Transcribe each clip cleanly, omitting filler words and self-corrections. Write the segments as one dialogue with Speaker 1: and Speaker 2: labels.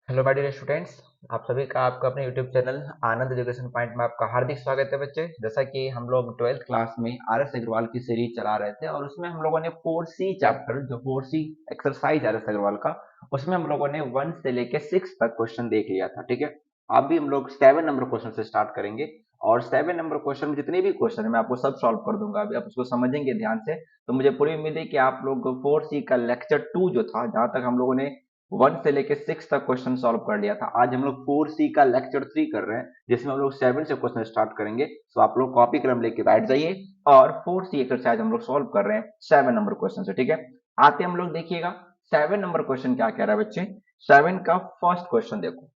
Speaker 1: Hello my dear students. आप सभी का आपका अपने यूट्यूब चैनल आनंद एजुकेशन पॉइंट में आपका हार्दिक स्वागत है बच्चे। जैसा कि हम लोग 12th क्लास में आर एस अग्रवाल की सीरीज चला रहे थे और उसमें हम लोगों ने 4C चैप्टर, जो 4C exercise R S Agarwal का, उसमें हम लोगों ने 1 से लेके 6 तक क्वेश्चन देख लिया था। ठीक है, अब भी हम लोग 7 नंबर क्वेश्चन से स्टार्ट करेंगे और 7 नंबर क्वेश्चन में जितने भी क्वेश्चन है मैं आपको सब सॉल्व कर दूंगा। अभी आप उसको समझेंगे ध्यान से तो मुझे पूरी उम्मीद है कि आप लोग 4C का लेक्चर 2 जो था, जहां तक हम लोगों ने 1 से लेके 6 तक क्वेश्चन सॉल्व कर लिया था, आज हम लोग 4C का लेक्चर 3 कर रहे हैं जिसमें हम लोग 7 से क्वेश्चन स्टार्ट करेंगे। तो आप लोग कॉपी कलम लेके बैठ जाइए और 4C एक्सरसाइज हम लोग सॉल्व कर रहे हैं 7 नंबर क्वेश्चन से। ठीक है, आते हम लोग देखिएगा 7 नंबर क्वेश्चन क्या कह रहा है बच्चे। 7 का फर्स्ट क्वेश्चन देखो।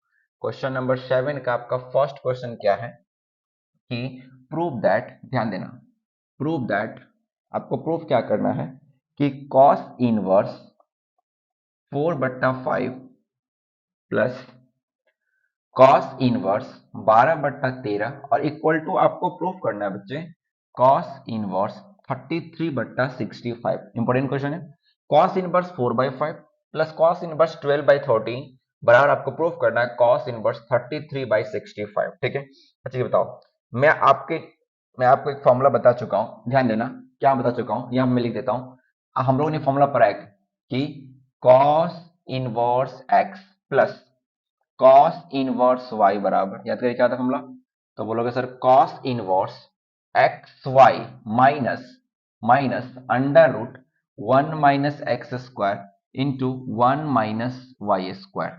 Speaker 1: क्वेश्चन नंबर 7 का आपका फर्स्ट क्वेश्चन क्या है कि प्रूव दैट, ध्यान देना, प्रूव दैट, आपको प्रूफ क्या करना है कि cos inverse 4/5 plus cos inverse 12/13 और इक्वल टू आपको प्रूफ करना है बच्चे कॉस इनवर्स 33/65। इंपॉर्टेंट क्वेश्चन है। Cos inverse 4/5 plus cos inverse 12/13 बराबर आपको प्रूफ करना है कॉस इनवर्स 33/65। ठीक है, अच्छा ये बताओ, मैं आपके मैं आपको एक फॉर्मूला बता चुका हूं, ध्यान देना। क्या बता चुका हूं, यहां मैं लिख देता हूं। हम लोगों ने फॉर्मूला पढ़ा है कि cos inverse x plus cos inverse y बराबर, याद करिए क्या था फॉर्मूला। तो बोलोगे sir cos inverse x Y minus minus under root 1 - x² into 1 - y²।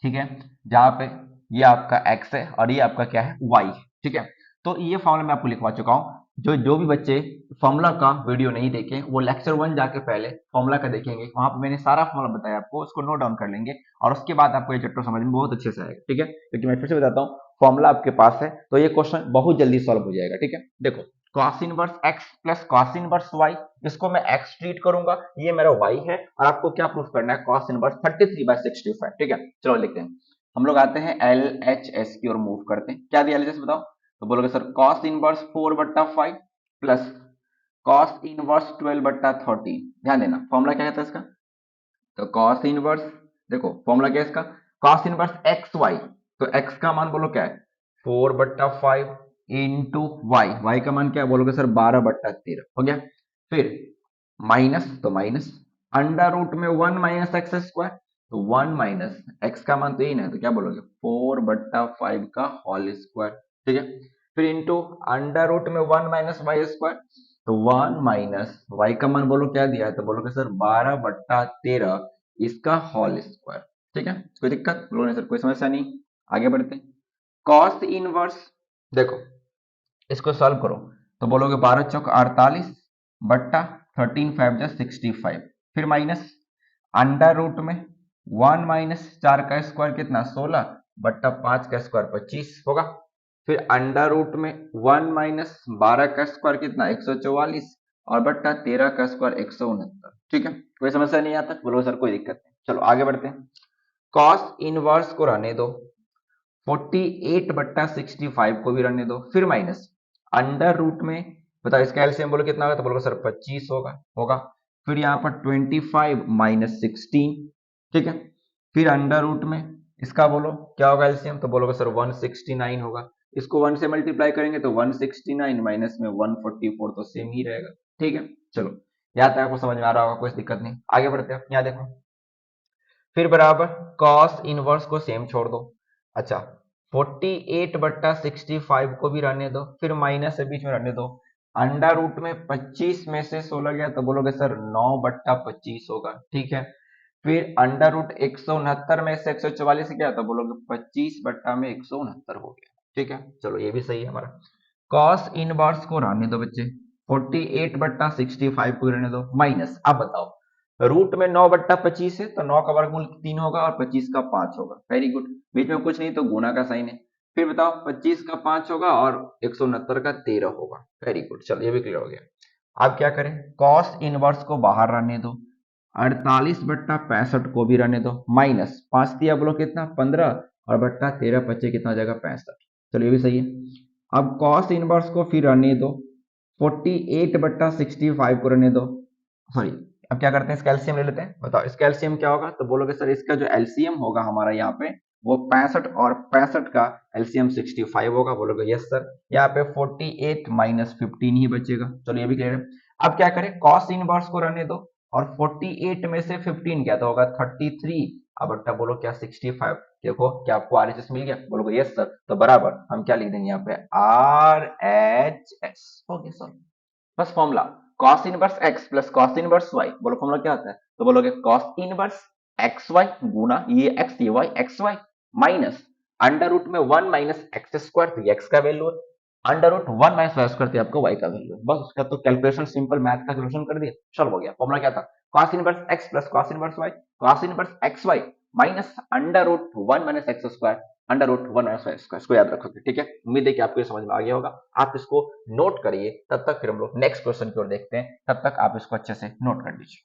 Speaker 1: ठीक है, जहां पे ये आपका x है और ये आपका क्या है y है। ठीक है, तो ये फॉर्मूला मैं आपको लिखवा चुका हूं। जो भी बच्चे फॉर्मूला का वीडियो नहीं देखे वो लेक्चर 1 जाके पहले फॉर्मूला का देखेंगे, वहां पे मैंने सारा फॉर्मूला बताया आपको, उसको नोट डाउन कर लेंगे और उसके बाद आपको ये चैप्टर समझ में बहुत अच्छे से आएगा। ठीक है, क्योंकि मैं फिर से बताता हूँ, फॉर्मूला आपके पास है तो ये क्वेश्चन बहुत जल्दी सॉल्व हो जाएगा। ठीक है, देखो cos inverse x plus cos inverse y, इसको मैं x ट्रीट करूंगा, ये मेरा y है और आपको क्या प्रूफ करना है cos इनवर्स 33/65। ठीक है, चलो लिखते हैं। हम लोग आते हैं एल एच एस की ओर मूव करते हैं। क्या दिया एल एच एस बताओ। तो बोलोगे sir cos inverse 4/5 plus cos inverse 12/13। ध्यान देना फॉर्मूला क्या कहता है इसका। तो कॉस इनवर्स, देखो फॉर्मूला क्या है इसका, कॉस इनवर्स एक्स वाई। तो एक्स का मान बोलो क्या है 4/5 इंटू वाई, वाई का मान क्या है बोलोगे सर 12/13 हो गया। फिर माइनस, तो माइनस अंडर रूट में 1 - x²। तो 1 - x का मान तो यही ना, तो क्या बोलोगे 4/5 का होल स्क्वायर। ठीक है, फिर इंटू अंडर रूट में 1 - y²। तो 1 - y का मान बोलो क्या दिया है, तो बोलोगे सर 12/13 इसका होल स्क्वायर। ठीक है, कोई दिक्कत बोलोगे सर, कोई समस्या नहीं। आगे बढ़ते हैं। कॉस इनवर्स, देखो इसको सॉल्व करो तो बोलोगे 12 × 4 = 48 बट्टा 13 × 5 = 65। फिर माइनस अंडर रूट में 1 - 4 का स्क्वायर कितना 16 बट्टा 5 का स्क्वायर 25 होगा। फिर अंडर रूट में 1 - 12 का स्क्वायर कितना 144 और बट्टा 13 का स्क्वायर 169। ठीक है, कोई समस्या नहीं आता, बोलो सर कोई दिक्कत नहीं। चलो आगे बढ़ते हैं। कॉस इनवर्स को रहने दो, 48/65 को भी रहने दो, फिर माइनस अंडर रूट में, बताओ इसका एलसीएम बोलो कितना होगा, तो बोलो सर 25 होगा होगा। फिर यहाँ पर 25 - 16। ठीक है, फिर अंडर रूट में इसका बोलो क्या होगा एलसीएम, तो बोलोगे सर 169 होगा। इसको 1 से मल्टीप्लाई करेंगे तो 169 माइनस में 144 तो सेम ही रहेगा। ठीक है, चलो यहाँ तक आपको समझ में आ रहा होगा, कोई दिक्कत नहीं। आगे बढ़ते हैं, यहाँ देखो फिर बराबर कॉस इनवर्स को सेम छोड़ दो। अच्छा 48/65 को भी रहने दो, फिर माइनस से बीच में रहने दो। अंडर रूट में 25 में से 16 गया तो बोलोगे सर 9/25 होगा। ठीक है, फिर अंडर रूट 169 में से 144 गया तो बोलोगे 25/169 हो गया। ठीक है, चलो ये भी सही है हमारा। कॉस इनवर्स को रहने दो बच्चे, 48/65 को रहने दो, माइनस, अब बताओ रूट में 9/25 है तो 9 का वर्गमूल 3 होगा और 25 का 5 होगा। वेरी गुड, बीच में कुछ नहीं तो गुना का साइन है। फिर बताओ 25 का 5 होगा और 169 का 13 होगा। वेरी गुड, चलो ये भी क्लियर हो गया। अब क्या करें, कॉस इनवर्स को बाहर रहने दो, 48/65 को भी रहने दो, माइनस 5 दिया बोलो कितना 15 और बट्टा 13 बच्चे कितना हो जाएगा 65। चलो ये भी सही है। अब कॉस इनवर्स को फिर रहने दो, 48/65 को रहने दो, सॉरी अब क्या करते हैं, इसका एलसीएम ले लेते हैं। बताओ इसका एलसीएम क्या होगा, तो बोलोगे सर इसका जो एलसीएम होगा हमारा यहाँ पे वो 65 और 65 का एलसीएम 65 होगा। बोलोगे यस सर। यहाँ पे 48 माइनस 15 ही बचेगा। चलो ये भी क्लियर है। अब क्या करें, कॉस इनवर्स को रहने दो और 48 में से 15 क्या तो होगा 33। अब बेटा बोलो क्या 65। देखो क्या आपको आरएचएस मिल गया, बोलोगे यस सर। तो बराबर हम क्या लिख देंगे यहाँ पे आरएचएस हो गया सर। बस formula cos inverse x plus cos inverse y। बोलो फॉर्मूला क्या आता है, तो बोलोगे cos इनवर्स एक्स वाई गुना ये x ये y एक्स वाई माइनस अंडर रूट में 1 माइनस एक्स स्क्वायर, तो x का वैल्यू है, under root 1 minus y square तो आपका y का वैल्यू है। बस उसका तो कैलकुलेशन सिंपल मैथ का कैलकुलेशन कर दिया, चल हो गया। फॉर्मूला क्या था, cos inverse x plus cos inverse y, cos inverse x Y minus under root 1 minus x square under root 1 minus y square. इसको याद रखोगे, ठीक है। उम्मीद है कि आपको ये समझ में आ गया होगा। आप इसको नोट करिए, तब तक फिर हम लोग नेक्स्ट क्वेश्चन की ओर देखते हैं। तब तक आप इसको अच्छे से नोट कर लीजिए।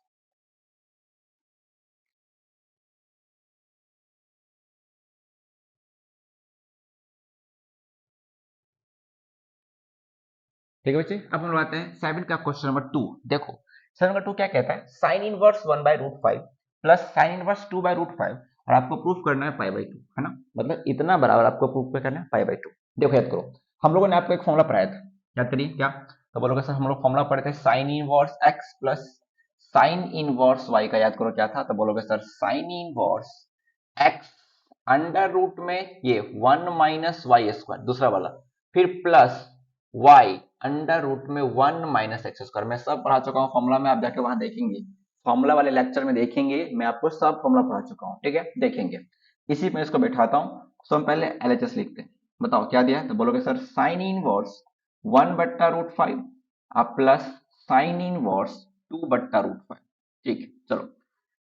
Speaker 1: ठीक है बच्चे, अब हम लोग आते हैं 7 का क्वेश्चन नंबर 2। देखो 7 का 2 क्या कहता है, sine inverse 1 by root 5 plus sine inverse 2 by root 5 और आपको प्रूफ करना है पाई बाई 2, है ना। मतलब इतना बराबर आपको प्रूफ करना है पाई बाई 2। देखो याद करो, हम लोगों ने आपको एक फॉर्मूला पढ़ाया था, याद करिए क्या। तो बोलोगे सर हम लोग फॉर्मूला पढ़े थे sine inverse x plus sine inverse y का, याद करो क्या था। तो बोलोगे sir sine inverse x under root में ये 1 माइनस वाई स्क्वायर दूसरा वाला, फिर प्लस y अंडर रूट में 1 माइनस एक्स स्क्वायर। मैं सब पढ़ा चुका हूँ फॉर्मूला में, आप जाके वहां देखेंगे, फॉर्मूला वाले लेक्चर में देखेंगे, मैं आपको सब फॉर्मूला पढ़ा चुका हूँ, ठीक है देखेंगे। इसी में इसको बैठाता हूँ। तो हम पहले एलएचएस लिखते हैं। बताओ क्या दिया है, तो बोलोगे सर साइन इनवर्स 1 बट्टा रूट 5 आप प्लस साइन इनवर्स 2 बट्टा रूट 5। ठीक है चलो,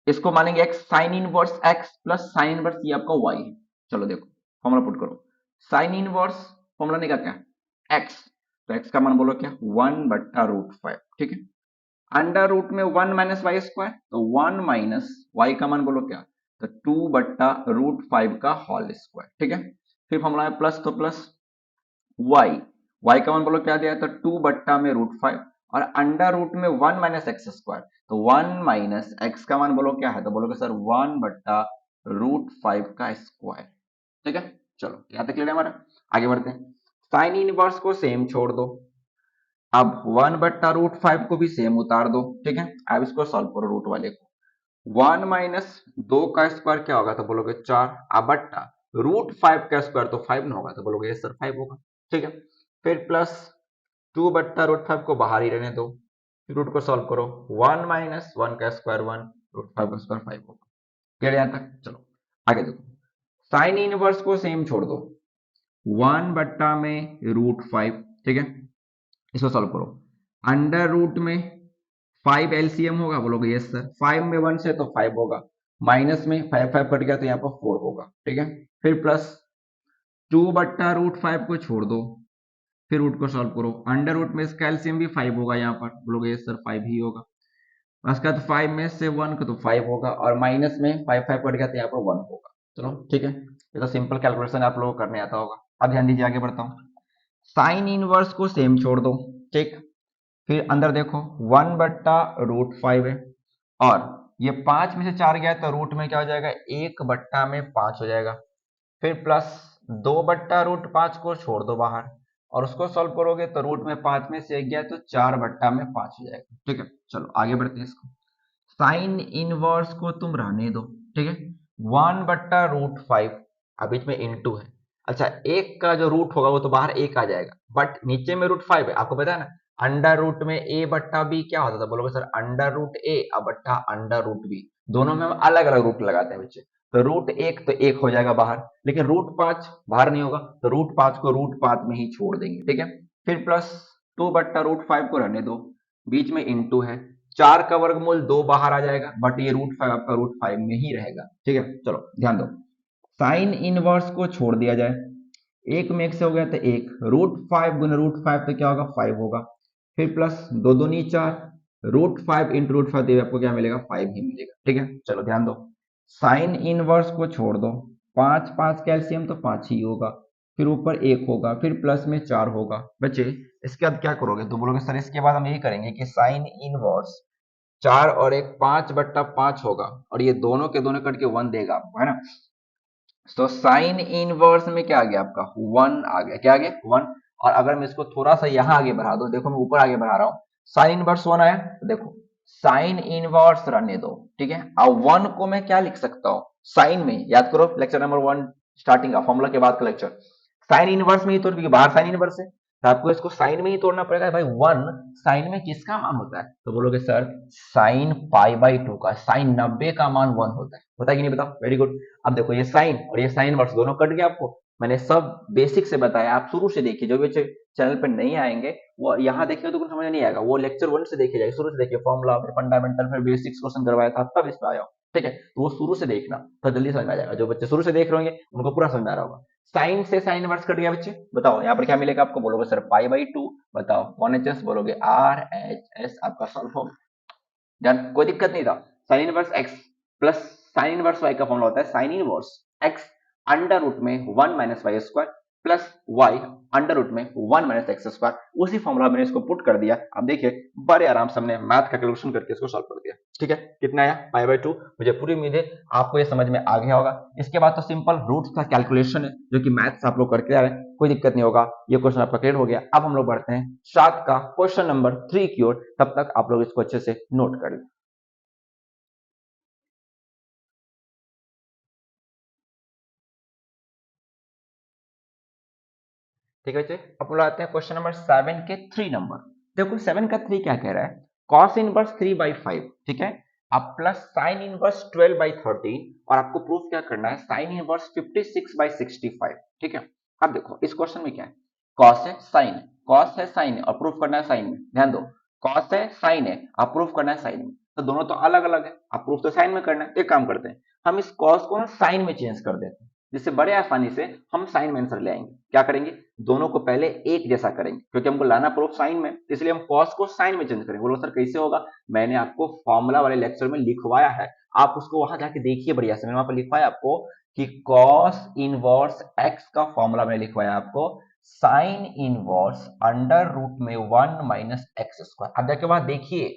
Speaker 1: इसको मानेंगे x, sine inverse x plus sine inverse ये आपका y है। चलो देखो फॉर्मूला पुट करो, साइन इनवर्स फॉर्मूला निकाल क्या x, तो x का मान बोलो क्या 1 बट्टा रूट 5, ठीक है। अंडर रूट में 1 माइनस वाई स्क्वायर, तो 1 माइनस वाई का मान बोलो क्या, तो 2 बट्टा रूट 5 का होल स्क्वायर, ठीक है। फिर फॉर्मूला है प्लस, तो प्लस y, y का मान बोलो क्या दिया है, तो 2 बट्टा में रूट 5 और अंडर रूट में 1 माइनस एक्स स्क्वायर, तो 1 माइनस एक्स का मान बोलो क्या है, तो बोलोगे सर 1 बट्टा रूट 5 का स्क्वायर, ठीक है। चलो यहाँ तक क्लियर है हमारा, आगे बढ़ते हैं। साइन इनवर्स को सेम छोड़ दो, अब 1 बट्टा रूट 5 को भी सेम उतार दो, ठीक है। अब इसको सॉल्व करो रूट वाले को, 1 माइनस 2 का स्क्वायर क्या होगा, तो बोलोगे 4, अब बट्टा रूट 5 का स्क्वायर तो 5 ना होगा, तो बोलोगे सर 5 होगा, ठीक है। फिर प्लस 2 बट्टा रूट 5 को बाहर ही रहने दो, फिर रूट को सॉल्व करो, 1 माइनस 1 का स्क्वायर 1 रूट 5 का स्क्वायर 5 होगा। क्लियर यहां तक, चलो आगे देखो। साइन इनवर्स को सेम छोड़ दो, 1 बट्टा में रूट 5, ठीक है। इसको सॉल्व करो, अंडर रूट में 5 एलसीएम होगा, बोलोगे यस सर। 5 में 1 से तो 5 होगा, माइनस में 5 5 कट गया तो यहाँ पर 4 होगा, ठीक है। फिर प्लस 2 बट्टा रूट 5 को छोड़ दो, फिर रूट को सॉल्व करो, अंडर रूट में इसका एलसीएम भी 5 होगा, यहाँ पर बोलोगे यस सर 5 ही होगा। उसका तो 5 में से 1 का तो 5 होगा और माइनस में 5 5 कट गया तो यहाँ पर 1 होगा। चलो ठीक है, ये तो सिंपल कैलकुलेशन आप लोगों को करने आता होगा। अब ध्यान दीजिए, आगे बढ़ता हूँ। साइन इनवर्स को सेम छोड़ दो, ठीक। फिर अंदर देखो 1 बट्टा रूट 5 है और ये 5 में से 4 गया तो रूट में क्या हो जाएगा, 1 बट्टा में 5 हो जाएगा। फिर प्लस 2 बट्टा रूट 5 को छोड़ दो बाहर और उसको सॉल्व करोगे तो रूट में 5 में से 1 गया तो 4 बट्टा में 5 हो जाएगा, ठीक है। चलो आगे बढ़ते हैं इसको। साइन इनवर्स को तुम रहने दो, ठीक है। 1 बट्टा रूट 5 अब बीच में इंटू है, अच्छा एक का जो रूट होगा वो तो बाहर एक आ जाएगा, बट नीचे में रूट 5 है, आपको पता है ना। अंडर रूट में ए बट्टा बी क्या होता था, बोलोगे सर अंडर रूट ए अब बट्टा अंडर रूट बी, दोनों में हम अलग अलग रूट लगाते हैं बच्चे। तो रूट एक तो एक हो जाएगा बाहर, लेकिन रूट 5 बाहर नहीं होगा, तो रूट 5 को रूट 5 में ही छोड़ देंगे, ठीक है। फिर प्लस 2 बट्टा रूट 5 को रहने दो, बीच में इंटू है, 4 का वर्गमूल 2 बाहर आ जाएगा, बट ये रूट 5 आपका रूट 5 में ही रहेगा, ठीक है। चलो ध्यान दो, साइन इनवर्स को छोड़ दिया जाए, एक में एक से हो गया तो एक, रूट 5 गुना रूट 5 तो क्या होगा 5 होगा। फिर प्लस 2 दूनी 4, रूट 5 इंटू रूट 5 देगा, आपको क्या मिलेगा 5 ही मिलेगा, ठीक है। चलो ध्यान दो, साइन इनवर्स को छोड़ दो, 5 5 कैल्शियम तो 5 ही होगा, फिर ऊपर 1 होगा, फिर प्लस में 4 होगा बच्चे। इसके बाद क्या करोगे, तो बोलोगे सर इसके बाद हम यही करेंगे कि साइन इनवर्स 4 और 1 5/5 होगा और ये दोनों के दोनों कट के 1 देगा आपको, है ना। तो साइन इनवर्स में क्या आ गया आपका 1 आ गया, क्या आ गया 1। और अगर मैं इसको थोड़ा सा यहां आगे बढ़ा दूं, देखो मैं ऊपर आगे बढ़ा रहा हूं, साइन इनवर्स 1 आया, तो देखो साइन इनवर्स रहने दो, ठीक है। अब 1 को मैं क्या लिख सकता हूं साइन में, याद करो लेक्चर नंबर 1 स्टार्टिंग का फॉर्मूला के बाद का लेक्चर, साइन इनवर्स में ही तोड़, क्योंकि बाहर साइन इनवर्स है तो आपको इसको साइन में ही तोड़ना पड़ेगा। भाई 1 साइन में किसका मान होता है, तो बोलोगे सर साइन π/2 का, साइन 90 का मान 1 होता है कि नहीं, बताओ, वेरी गुड। अब देखो ये साइन और ये साइन वर्स दोनों कट गया आपको, मैंने सब बेसिक से बताया, आप शुरू से देखिए, जो भी चैनल पर नहीं आएंगे वो यहाँ देखिए तो कुछ समझ नहीं आएगा, वो लेक्चर 1 से देखिए जाएगा, शुरू से देखिए, फॉर्मूला फिर फंडामेंटल फिर बेसिक्स क्वेश्चन करवाया था तब इस पे आया, ठीक है। तो वो शुरू से देखना तो जल्दी समझ में आ जाएगा, जो बच्चे शुरू से देख रहे होंगे उनको पूरा समझ में आ रहा होगा। साइन से साइन इनवर्स कट गया बच्चे, बताओ यहाँ पर क्या मिलेगा आपको, बोलोगे सर π/2, बताओ 1hs, बोलोगे RHS, आपका सॉल्व हो डन, कोई दिक्कत नहीं था। Sine inverse x plus sine inverse y का फॉर्मूला होता है sine inverse x under root में 1 minus y square plus y under root में 1 माइनस एक्स स्क्वायर, उसी फॉर्मूला मैंने इसको पुट कर दिया। अब देखिए बड़े आराम से हमने मैथ का कैलकुलेशन करके इसको सॉल्व कर दिया, ठीक है। कितना आया π/2, मुझे पूरी उम्मीद है आपको ये समझ में आ गया होगा। इसके बाद तो सिंपल रूट्स का कैलकुलेशन है जो कि मैथ्स आप लोग करके आ रहे हैं, कोई दिक्कत नहीं होगा, ये क्वेश्चन आपका क्लियर हो गया। अब हम लोग बढ़ते हैं 7 का क्वेश्चन नंबर 3 की ओर, तब तक आप लोग इसको अच्छे से नोट कर लें। ठीक है बच्चे, अब लोग आते हैं क्वेश्चन नंबर 7 के 3 नंबर। देखो 7 का 3 क्या कह रहा है, कॉस इनवर्स 3/5, ठीक है, अब प्लस साइन इनवर्स 12/13, और आपको प्रूफ क्या करना है साइन इनवर्स 56/65, ठीक है। अब देखो इस क्वेश्चन में क्या है, कॉस है साइन है, कॉस है साइन है और प्रूफ करना है साइन में, ध्यान दो, कॉस है साइन है आप प्रूफ करना है साइन में, तो दोनों तो अलग अलग है, आप प्रूफ तो साइन में करना है। एक काम करते हैं, हम इस कॉस को ना साइन में चेंज कर देते हैं, जिससे बड़े आसानी से हम साइन में आंसर ले आएंगे। क्या करेंगे, दोनों को पहले एक जैसा करेंगे, क्योंकि हमको लाना प्रूफ साइन में, इसलिए हम कॉस को साइन में चेंज करेंगे। बोलो सर कैसे होगा, मैंने आपको फॉर्मूला वाले लेक्चर में लिखवाया है, आप उसको वहां जाके देखिए बढ़िया से, मैंने वहां पर लिखवाया आपको कि कॉस इनवर्स एक्स का फॉर्मूला मैंने लिखवाया आपको साइन इनवर्स अंडर रूट में 1 माइनस एक्स स्क्वायर। अब जाके वहां देखिए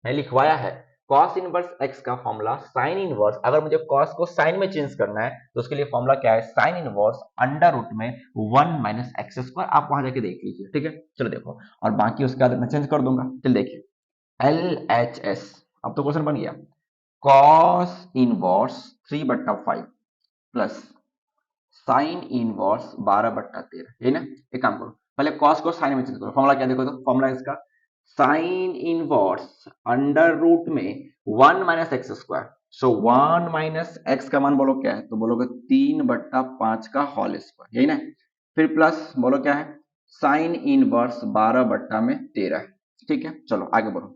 Speaker 1: मैंने लिखवाया है कॉस इनवर्स एक्स का फॉर्मूला साइन इनवर्स, अगर मुझे कॉस को साइन में चेंज करना है तो उसके लिए फॉर्मूला क्या है, साइन इनवर्स अंडर रूट में 1 माइनस एक्स स्क्वायर, आप वहां जाके देख लीजिए, ठीक है। चलो देखो, और बाकी उसके बाद मैं चेंज कर दूंगा, चल देखिए LHS, अब तो क्वेश्चन बन गया, cos inverse 3/5 plus sine inverse 12/13, ये ना। एक काम करो, पहले कॉस को साइन में चेंज करो, फॉर्मूला क्या देखो, तो फॉर्मूला इसका साइन इनवर्स अंडर रूट में 1 माइनस एक्स स्क्वायर, सो 1 माइनस एक्स का मान बोलो क्या है, तो बोलोगे 3/5 का होल स्क्वायर, यही ना। फिर प्लस बोलो क्या है, साइन इनवर्स 12/13, ठीक है। चलो आगे बढ़ो,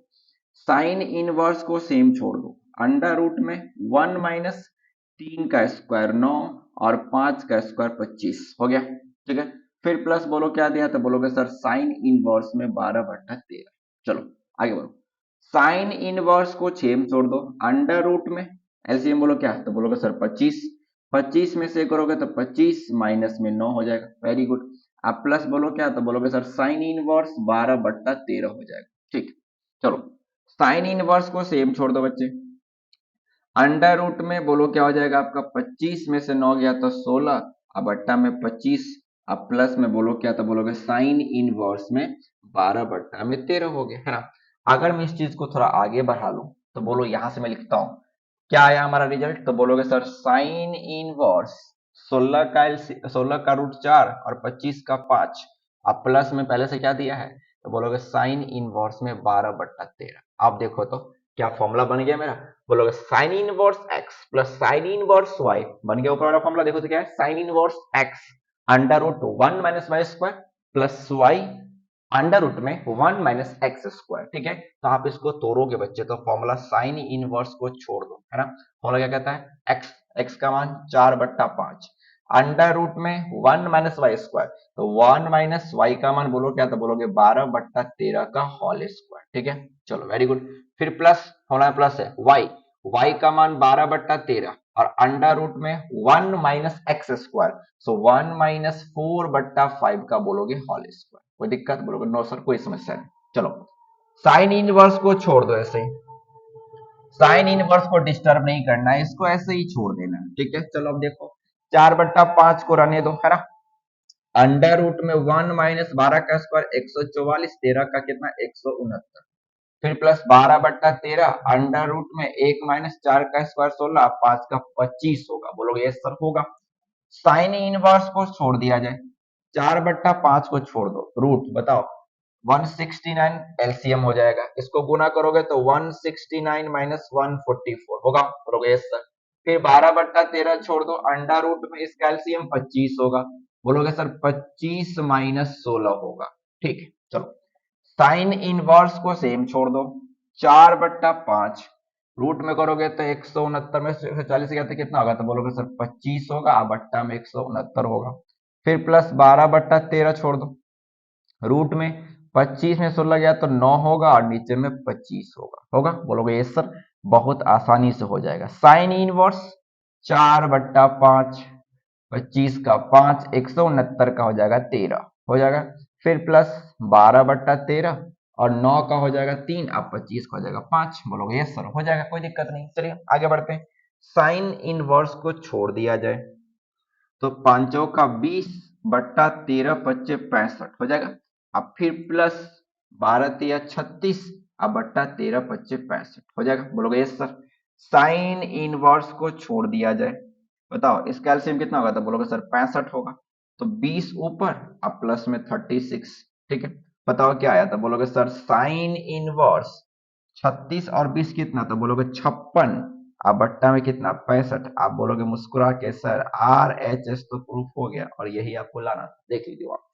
Speaker 1: साइन इनवर्स को सेम छोड़ दो, अंडर रूट में 1 माइनस 3 का स्क्वायर 9 और 5 का स्क्वायर 25 हो गया, ठीक है। फिर प्लस बोलो क्या दिया, तो बोलोगे सर साइन इनवर्स में 12/13। चलो आगे बढ़ो, साइन इनवर्स को सेम छोड़ दो, अंडर रूट में एलसीएम बोलो क्या, तो बोलोगे सर 25, 25 में से करोगे तो 25 माइनस में 9 हो जाएगा, वेरी गुड। आप प्लस बोलो क्या, तो बोलोगे सर साइन इनवर्स 12/13 हो जाएगा, ठीक। चलो साइन इनवर्स को सेम छोड़ दो बच्चे, अंडर रूट में बोलो क्या हो जाएगा आपका, 25 में से 9 गया तो 16, अब बट्टा में 25, अब प्लस में बोलो क्या, तो बोलोगे साइन इनवर्स में 12/13 हो गया, है ना। अगर मैं इस चीज को थोड़ा आगे बढ़ा लूं तो बोलो यहां से मैं लिखता हूं, क्या आया हमारा रिजल्ट, तो बोलोगे सर साइन इनवर्स 16 का रूट 4 और 25 का 5, अब प्लस में पहले से क्या दिया है, तो बोलोगे साइन इनवर्स में 12/13। आप देखो तो क्या फॉर्मूला बन गया मेरा, बोलोगे sine inverse x plus sine inverse y, बन गया ऊपर वाला फॉर्मूला, देखो तो क्या है, sine inverse x under root 1 minus y square plus y under root में 1 माइनस एक्स स्क्वायर, ठीक है। तो आप इसको तोड़ोगे बच्चे तो फॉर्मूला साइन इनवर्स को छोड़ दो, है ना। फॉर्मूला क्या कहता है, एक्स, एक्स का मान 4/5 अंडर रूट में 1 माइनस वाई स्क्वायर, तो 1 माइनस वाई का मान बोलो क्या, तो बोलोगे 12/13 का होल स्क्वायर, ठीक है। चलो वेरी गुड, फिर प्लस, फॉर्मूला प्लस है वाई, वाई का मान 12/13 और अंडर रूट में 1 माइनस एक्स स्क्वायर, सो 1 माइनस 4/5 का बोलोगे होल स्क्वायर, कोई दिक्कत, बोलोगे नो सर कोई समस्या नहीं। चलो साइन इनवर्स को छोड़ दो ऐसे ही, साइन इनवर्स को डिस्टर्ब नहीं करना है, इसको ऐसे ही छोड़ देना है, ठीक है। चलो अब देखो 4/5 को रहने दो, है ना। अंडर रूट में 1 - 12 का स्क्वायर 144, 13 का कितना 169, फिर प्लस 12/13 अंडर रूट में 1 - 4 का स्क्वायर 16, 5 का 25 होगा। बोलोगे यस सर होगा। साइन इनवर्स को छोड़ दिया जाए, 4/5 को छोड़ दो, रूट बताओ 169 एलसीएम हो जाएगा, इसको गुना करोगे तो 169 - 144 होगा। बोलोगे यस सर। फिर 12/13 छोड़ दो, अंडर रूट में इसका एलसीएम 25 होगा। बोलोगे सर 25 - 16 होगा, ठीक है। चलो साइन इनवर्स को सेम छोड़ दो, 4/5 रूट में करोगे तो 169 में से 40 गया तो कितना होगा, तो बोलोगे सर 25 होगा, बट्टा में 169 होगा। फिर प्लस 12/13 छोड़ दो, रूट में 25 में 16 गया तो 9 होगा और नीचे में 25 होगा। बोलोगे ये सर बहुत आसानी से हो जाएगा। साइन इनवर्स 4/5, 25 का 5, 169 का हो जाएगा 13 हो जाएगा। फिर प्लस 12/13 और 9 का हो जाएगा 3, अब 25 का हो जाएगा 5। बोलोगे यस सर हो जाएगा, कोई दिक्कत नहीं। चलिए आगे बढ़ते हैं। साइन इनवर्स को छोड़ दिया जाए तो 5 का 20/13 25 65 हो जाएगा। अब फिर प्लस 12×3 = 36, अब बट्टा 13 25 65 हो जाएगा। बोलोगे यस सर। साइन इनवर्स को छोड़ दिया जाए, बताओ इसका एलसीएम कितना होगा, तो बोलोगे सर 65 होगा। तो 20 ऊपर अब प्लस में 36, ठीक है। बताओ क्या आया, तो बोलोगे सर साइन इनवर्स 36 और 20 कितना, तो बोलोगे 56, आप बट्टा में कितना 65। आप बोलोगे मुस्कुरा के सर RHS तो प्रूफ हो गया और यही आपको लाना था। देख लीजिए आप,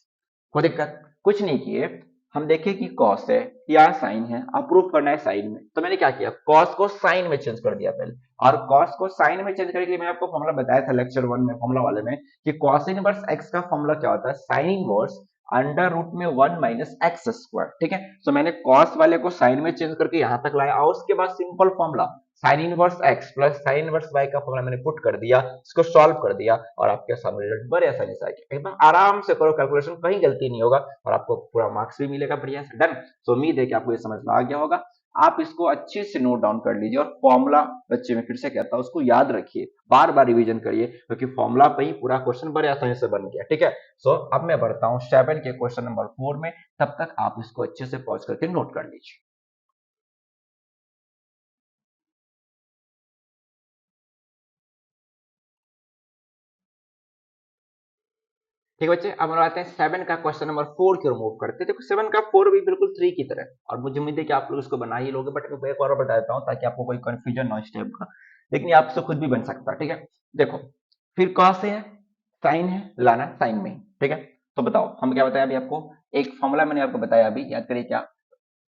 Speaker 1: कोई दिक्कत कुछ नहीं किए। हम देखें कि कॉस है या साइन है, आप प्रूफ करना है साइन में, तो मैंने क्या किया कॉस को साइन में चेंज कर दिया पहले। और कॉस को साइन में चेंज करने के लिए मैंने आपको फॉर्मूला बताया था लेक्चर 1 में, फॉर्मूला वाले में, कि कॉस इनवर्स एक्स का फॉर्मूला क्या होता है, साइन इनवर्स अंडर रूट में 1 - x स्क्वायर, ठीक है। तो मैंने कॉस वाले को साइन में चेंज करके यहां तक लाया और उसके बाद simple formula sine inverse x plus sine inverse y का फॉर्मूला मैंने पुट कर दिया, इसको सॉल्व कर दिया और आपके सामने रिजल्ट बड़े आसानी से आ गया। एकदम आराम से करो कैलकुलेशन, कहीं गलती नहीं होगा और आपको पूरा मार्क्स भी मिलेगा बढ़िया से। डन। तो उम्मीद है कि आपको ये समझ में आ गया होगा। आप इसको अच्छे से नोट डाउन कर लीजिए और फॉर्मूला बच्चे में फिर से कहता हूं उसको याद रखिए, बार बार रिवीजन करिए, क्योंकि फॉर्मूला पे ही पूरा क्वेश्चन बड़े आसानी से बन गया, ठीक है। सो अब मैं बढ़ता हूं 7 के क्वेश्चन नंबर 4 में, तब तक आप इसको अच्छे से पॉज करके नोट कर लीजिए। ठीक है बच्चे, अब हम आते हैं 7 का क्वेश्चन नंबर 4 की ओर मूव करते हैं। देखो 7 का 4 भी बिल्कुल 3 की तरह, और मुझे उम्मीद है कि आप लोग इसको बना ही लोगे, बट मैं एक और बता देता हूँ ताकि आपको कोई कंफ्यूजन ना हो इस टाइप का, लेकिन ये आपसे खुद भी बन सकता है, ठीक है। देखो फिर कॉस है, साइन है, लाना साइन में, ठीक है। तो बताओ हम क्या बताया अभी आपको, एक फॉर्मूला मैंने आपको बताया अभी, याद करिए क्या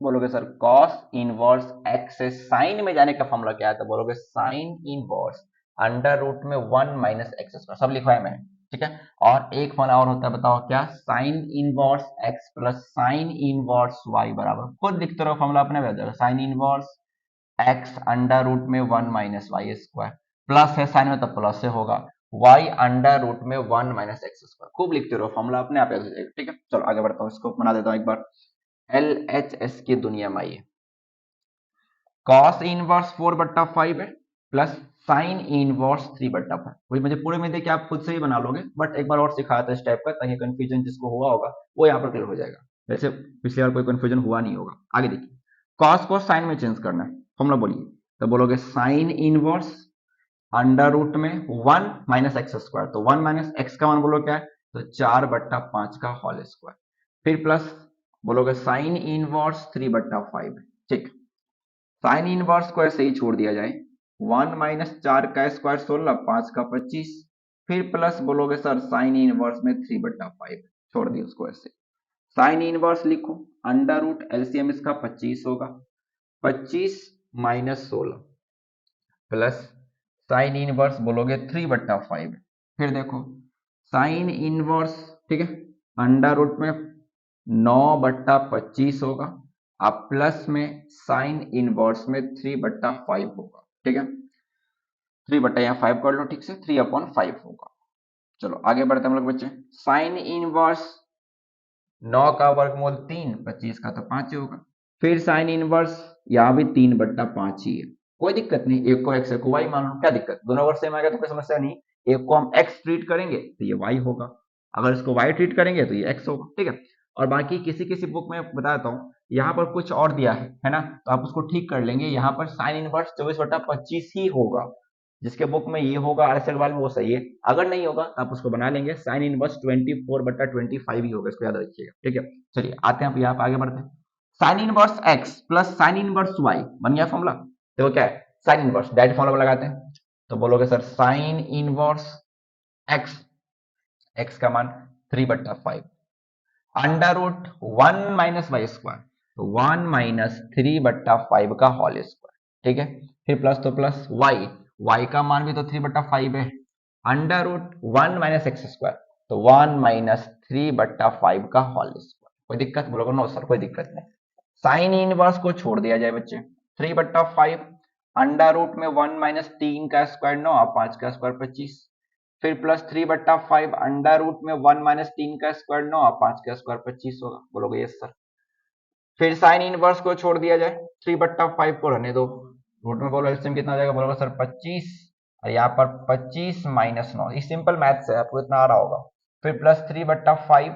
Speaker 1: बोलोगे सर, कॉस इनवर्स एक्स से साइन में जाने का फॉर्मूला क्या है, तो बोलोगे साइन इनवर्स अंडर रूट में 1 - x², सब लिखवाया मैंने, ठीक है। और एक फॉर्मूला और होता है, बताओ क्या, sine inverse x plus sine inverse y बराबर, खुद लिखते रहो फॉर्मूला अपने में, sine inverse x under root में 1 - y², प्लस है साइन में तो प्लस से होगा, y अंडर रूट में 1 - x², खूब लिखते रहो फॉर्मूला अपने आप याद हो जाएगा, ठीक है। चलो आगे बढ़ता हूँ, इसको बना देता हूँ एक बार। LHS की दुनिया में आइए, कॉस इनवर्स 4/5 है प्लस साइन इनवर्स 3/5, वही मुझे पूरे में देखिए आप खुद से ही बना लोगे, बट एक बार और सिखाया था इस टाइप का ताकि कंफ्यूजन जिसको हुआ होगा वो यहाँ पर क्लियर हो जाएगा, वैसे पिछली बार कोई कंफ्यूजन हुआ नहीं होगा। आगे देखिए, कॉस को साइन में चेंज करना है, फॉर्मूला बोलिए, तो बोलोगे साइन इनवर्स अंडर रूट में 1 - x², तो 1 - x का मान बोलो क्या है, तो 4/5 का होल स्क्वायर, फिर प्लस बोलोगे साइन इनवर्स 3/5, ठीक। साइन इनवर्स को ऐसे ही छोड़ दिया जाए, 1 - 4 का स्क्वायर 16, 5 का 25, फिर प्लस बोलोगे सर साइन इनवर्स में 3/5, छोड़ दिए उसको ऐसे। साइन इनवर्स लिखो, अंडर रूट एलसीएम इसका 25 होगा, 25 - 16 प्लस साइन इनवर्स बोलोगे 3/5, फिर देखो साइन इनवर्स, ठीक है, अंडर रूट में 9/25 होगा, अब प्लस में साइन इनवर्स में 3/5 होगा, ठीक है। 3/5 कर लो ठीक से, 3/5 होगा। चलो आगे बढ़ते हैं हम लोग बच्चे, साइन इनवर्स 9 का वर्गमूल 3, 25 का तो 5 ही होगा, फिर साइन इनवर्स यहाँ भी 3/5 ही है, कोई दिक्कत नहीं, एक को x एक को y मान लो, क्या दिक्कत, दोनों वर्ड सेम आएगा तो कोई समस्या नहीं। एक को हम x ट्रीट करेंगे तो ये y होगा, अगर इसको y ट्रीट करेंगे तो ये x होगा, ठीक है। और बाकी किसी किसी बुक में बताता हूँ, यहाँ पर कुछ और दिया है ना, तो आप उसको ठीक कर लेंगे। यहाँ पर साइन इनवर्स 24/25 ही होगा, जिसके बुक में ये होगा आरएसएल वाले में वो सही है, अगर नहीं होगा तो आप उसको बना लेंगे, साइन इनवर्स 24/25 ही होगा, इसको याद रखिएगा, ठीक है। चलिए आते हैं, यहाँ पर आगे बढ़ते हैं। Sine inverse x plus sine inverse y बन गया फॉर्मूला। देखो क्या है, साइन इनवर्स डायरेक्ट फॉर्मूला लगाते हैं, तो बोलोगे sir sine inverse x, x का मान 3/5 अंडर रूट 1 - y², तो 1 - 3/5 का होल स्क्वायर, ठीक है। फिर प्लस तो प्लस y, y का मान भी तो 3/5 है, अंडर रूट 1 - x², तो 1 - 3/5 का होल स्क्वायर। कोई दिक्कत, बोलोगे नो सर कोई दिक्कत नहीं। साइन इनवर्स को छोड़ दिया जाए बच्चे, 3/5 अंडर रूट में 1 - 3 का स्क्वायर 9, 5 का स्क्वायर 25, फिर प्लस 3/5 अंडर रूट में 1 - 3 का स्क्वायर 9, 5 का स्क्वायर 25 होगा, बोलोगे यस सर। फिर साइन इनवर्स को छोड़ दिया जाए, 3/5 को रहने दो, रूट में बोलो एलसीएम कितना आ जाएगा, बोलोगे सर 25, और यहाँ पर 25 - 9, ये सिंपल मैथ्स है, आपको इतना आ रहा होगा। फिर प्लस 3/5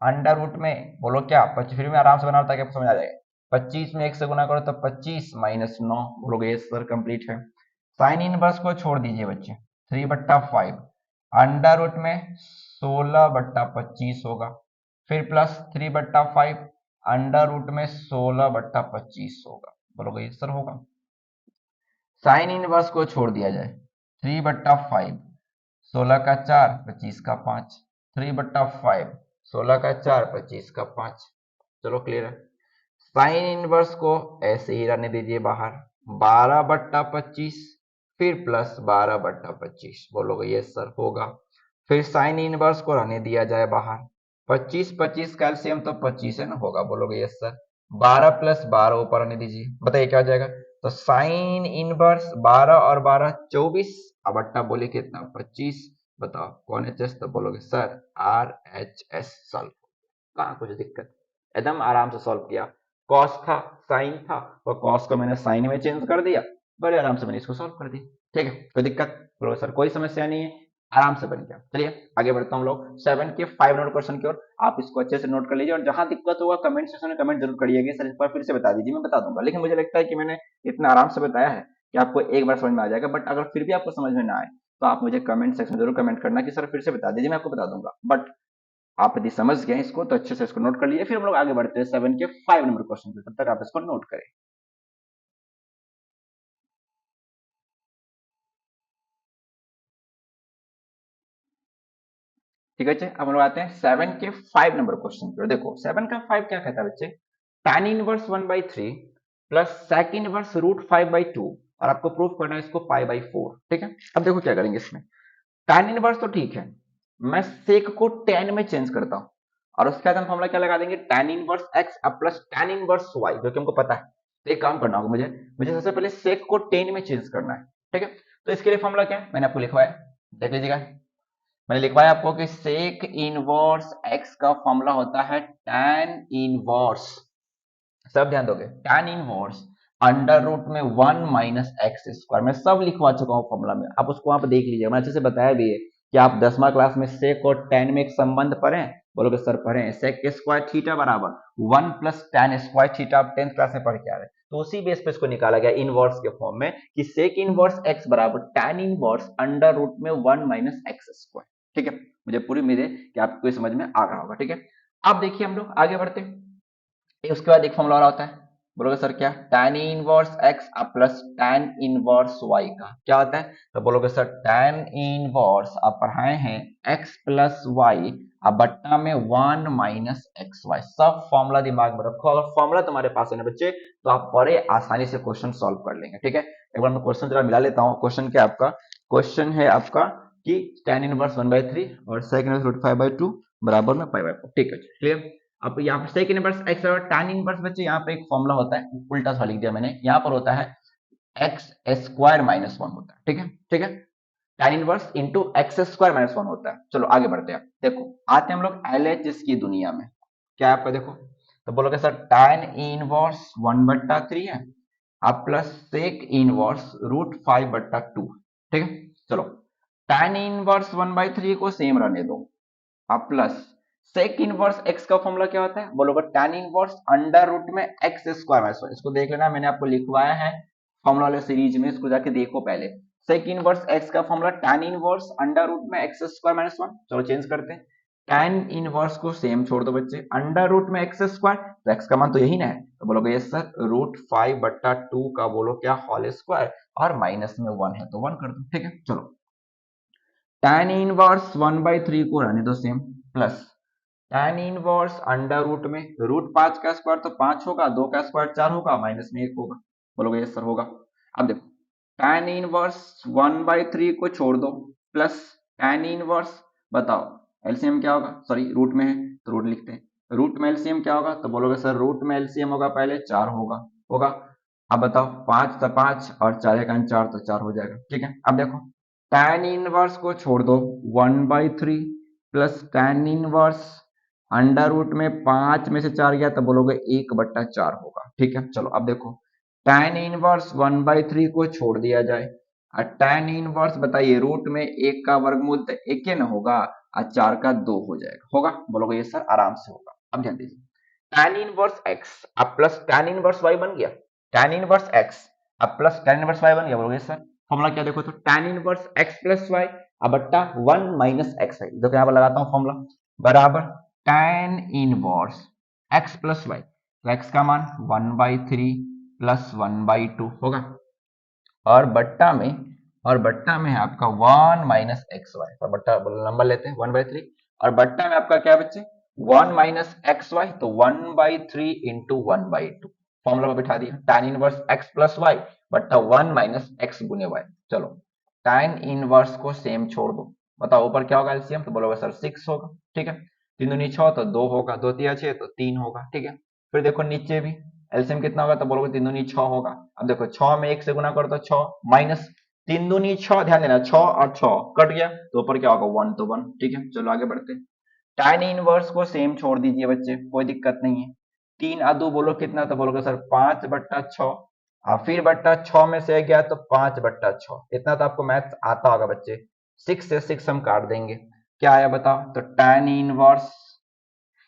Speaker 1: अंडर रूट में बोलो क्या 25, फिर में आराम से बना ताकि आपको समझ आ जाएगा, 25 में 1 से गुना करो तो 25 - 9, बोलोगे यस सर कंप्लीट है। साइन इनवर्स को छोड़ दीजिए बच्चे, 3/5 अंडर रूट में 16/25 होगा, फिर प्लस 3/5 अंडर रूट में 16/25 होगा, बोलोगे सर होगा। साइन इनवर्स को छोड़ दिया जाए, 3/5 16 का 4 25 का 5, 3/5 16 का 4 25 का 5, चलो क्लियर है। साइन इनवर्स को ऐसे ही रहने दीजिए बाहर, 12/25 फिर प्लस 12/25, बोलोगे ये सर होगा। फिर साइन इनवर्स को रहने दिया जाए बाहर, 25 25 कैल्सियम तो 25 है ना, होगा, बोलोगे यस सर। 12 + 12 ऊपर रहने दीजिए, बताइए क्या हो जाएगा, तो साइन इनवर्स 12 और 12 24, अब बट्टा बोले कितना 25, बताओ कौन एच एस, तो बोलोगे सर RHS सॉल्व। कहाँ कुछ दिक्कत, एकदम आराम से सॉल्व किया। कॉस था साइन था, और कॉस को मैंने साइन में चेंज कर दिया, बड़े आराम से मैंने इसको सॉल्व कर दिया, ठीक है। कोई दिक्कत, बोलो सर कोई समस्या नहीं है, आराम से बन गया। चलिए आगे बढ़ता हूँ लोग 7 के 5 नंबर क्वेश्चन की ओर, आप इसको अच्छे से नोट कर लीजिए, और जहां दिक्कत होगा कमेंट सेक्शन में कमेंट जरूर करिएगा, सर इस बार फिर से बता दीजिए, मैं बता दूंगा, लेकिन मुझे लगता है कि मैंने इतना आराम से बताया है कि आपको एक बार समझ में आ जाएगा, बट अगर फिर भी आपको समझ में ना आए तो आप मुझे कमेंट सेक्शन में जरूर कमेंट करना कि सर फिर से बता दीजिए, मैं आपको बता दूंगा। बट आप यदि समझ गए इसको तो अच्छे से इसको नोट कर लिए, फिर हम लोग आगे बढ़ते हैं 7 के 5 नंबर क्वेश्चन पे, तब तक आप इसको नोट करें। ठीक है बच्चे, अब हम लोग आते हैं 7 के 5 नंबर क्वेश्चन पे। देखो 7 का 5 क्या कहता है बच्चे, tan inverse 1/3 plus sec inverse √5/2, और आपको प्रूफ करना है इसको π/4, ठीक है। अब देखो क्या करेंगे इसमें, tan इनवर्स तो ठीक है, मैं sec को tan में चेंज करता हूं, और उसके बाद हम फॉर्मूला क्या लगा देंगे, tan inverse x plus tan inverse y, जो कि हमको पता है। तो एक काम करना होगा मुझे, सबसे पहले sec को tan में चेंज करना है, ठीक है। तो इसके लिए फॉर्मूला क्या है, मैंने आपको लिखवाया, देख लीजिएगा, मैंने लिखवाया आपको कि सेक इनवर्स x का फॉर्मूला होता है tan इनवर्स, सब ध्यान दोगे, tan इनवर्स अंडर रूट में 1 - x², मैं सब लिखवा चुका हूँ फॉर्मूला में, आप उसको आप देख लीजिए, मैं अच्छे से बताया भी है कि आप 10वीं क्लास में सेक और tan में एक संबंध पढ़े, बोलोगे सर पढ़े, सेक स्क्वायर थीटा बराबर 1 + tan स्क्वायर थीटा, आप 10th क्लास में पढ़ के आ रहे हैं, तो उसी बेस पे इसको निकाला गया इनवर्स के फॉर्म में कि सेक इनवर्स x बराबर tan इनवर्स अंडर रूट में 1 - x², ठीक है। मुझे पूरी उम्मीद है कि आपको ये समझ में आ रहा होगा, ठीक है। अब देखिए हम लोग आगे बढ़ते हैं, उसके बाद एक फॉर्मूला और आता है, बोलोगे सर क्या, tan inverse x plus tan inverse y का क्या होता है, तो बोलोगे सर tan इनवर्स आप पढ़ाए हैं x प्लस y, अब बट्टा में 1 - xy, सब फॉर्मूला दिमाग में रखो, अगर फॉर्मूला तुम्हारे पास है ना बच्चे, तो आप बड़े आसानी से क्वेश्चन सॉल्व कर लेंगे, ठीक है। एक बार मैं क्वेश्चन जरा मिला लेता हूँ, क्वेश्चन क्या आपका, क्वेश्चन है आपका कि tan इनवर्स 1/3 और sec इनवर्स √5/2 बराबर में π/4, ठीक है क्लियर। अब यहाँ पर सेक इनवर्स एक्स और tan इनवर्स बच्चे, यहाँ पे एक फॉर्मूला होता है, उल्टा सा लिख दिया मैंने, यहाँ पर होता है x² - 1 होता है, ठीक है, ठीक है। tan इनवर्स इंटू x² - 1 होता है। चलो आगे बढ़ते हैं, देखो आते हैं हम लोग LHS की दुनिया में, क्या आपका देखो, तो बोलोगे सर tan इनवर्स 1/3 है, अब प्लस सेक इनवर्स √5/2। ठीक है, चलो tan इनवर्स 1/3 को सेम रहने दो। अब प्लस सेक इनवर्स x का फॉर्मूला क्या होता है बोलोगे, tan इनवर्स अंडर रूट में x स्क्वायर माइनस 1। इसको देख लेना, मैंने आपको लिखवाया है फॉर्मूला वाले सीरीज में, इसको जाके देखो पहले। सेक इनवर्स x का formula tan inverse under root में x स्क्वायर माइनस 1। चलो चेंज करते हैं, tan इनवर्स को सेम छोड़ दो बच्चे, अंडर रूट में x स्क्वायर, तो x का मान तो यही ना है, तो बोलोगे यस सर √5/2 का बोलो क्या होल स्क्वायर, और माइनस में 1 है तो 1 कर दो। ठीक है, चलो tan इनवर्स 1/3 को रहने दो same, plus tan inverse under root में √5 का स्क्वायर तो 5 होगा, 2 का स्क्वायर 4 होगा, माइनस में 1 होगा। बोलोगे यस सर होगा। अब देखो tan इनवर्स 1/3 को छोड़ दो, प्लस tan इनवर्स, बताओ एलसीएम क्या होगा, सॉरी रूट में है तो रूट लिखते हैं, रूट में एलसीएम क्या होगा, तो बोलोगे सर रूट में एलसीएम होगा पहले 4 होगा। अब बताओ 5 तो 5 और 4 का 4 तो 4 हो जाएगा। ठीक है, अब देखो tan इनवर्स को छोड़ दो 1/3 plus tan inverse under root में 5 में से 4 गया तो बोलोगे 1/4 होगा। ठीक है, चलो अब देखो tan इनवर्स 1/3 को छोड़ दिया जाए, और tan इनवर्स बताइए रूट में 1 का वर्गमूल तो 1 ही ना होगा, और 4 का 2 हो जाएगा, होगा। बोलोगे ये सर आराम से होगा। अब ध्यान दीजिए tan इनवर्स x अब प्लस tan इनवर्स y बन गया, tan इनवर्स x अब प्लस tan इनवर्स y बन गया। बोलोगे सर फॉर्मूला क्या, देखो तो tan inverse x plus y अब बट्टा 1 माइनस एक्स है, देखो यहाँ पर लगाता हूँ फॉर्मूला, बराबर tan inverse x plus y, तो x का मान 1/3 प्लस 1/2 होगा, और बट्टा में है आपका 1 माइनस एक्स वाई, तो बट्टा नंबर लेते हैं 1/3, और बट्टा में आपका क्या बच्चे 1 माइनस एक्स वाई, तो 1/3 इंटू 1/2 फॉर्मूला में बिठा दिया, tan inverse x plus y बट्टा 1 माइनस एक्स गुने वाई। चलो tan इनवर्स को सेम छोड़ दो, बताओ ऊपर क्या होगा एलसीएम, तो बोलोगे सर 6 होगा। ठीक है, 3 दूनी 6 तो 2 होगा, 2 तिया 6 तो 3 होगा। ठीक है, फिर देखो नीचे भी एलसीएम कितना होगा, तो बोलोगे 3 दूनी 6 होगा। अब देखो 6 में 1 से गुना कर दो 6 माइनस 3 दूनी 6, ध्यान देना 6 और 6 कट गया तो ऊपर क्या होगा 1 तो 1। ठीक है, चलो आगे बढ़ते हैं, tan इनवर्स को सेम छोड़ दीजिए बच्चे, कोई दिक्कत नहीं है। 3 आ 2 बोलो कितना, तो बोलोगे सर 5/6, और फिर बट्टा 6 में से गया तो 5/6, इतना तो आपको मैथ्स आता होगा बच्चे। 6 से 6 हम काट देंगे, क्या आया बताओ, तो tan इनवर्स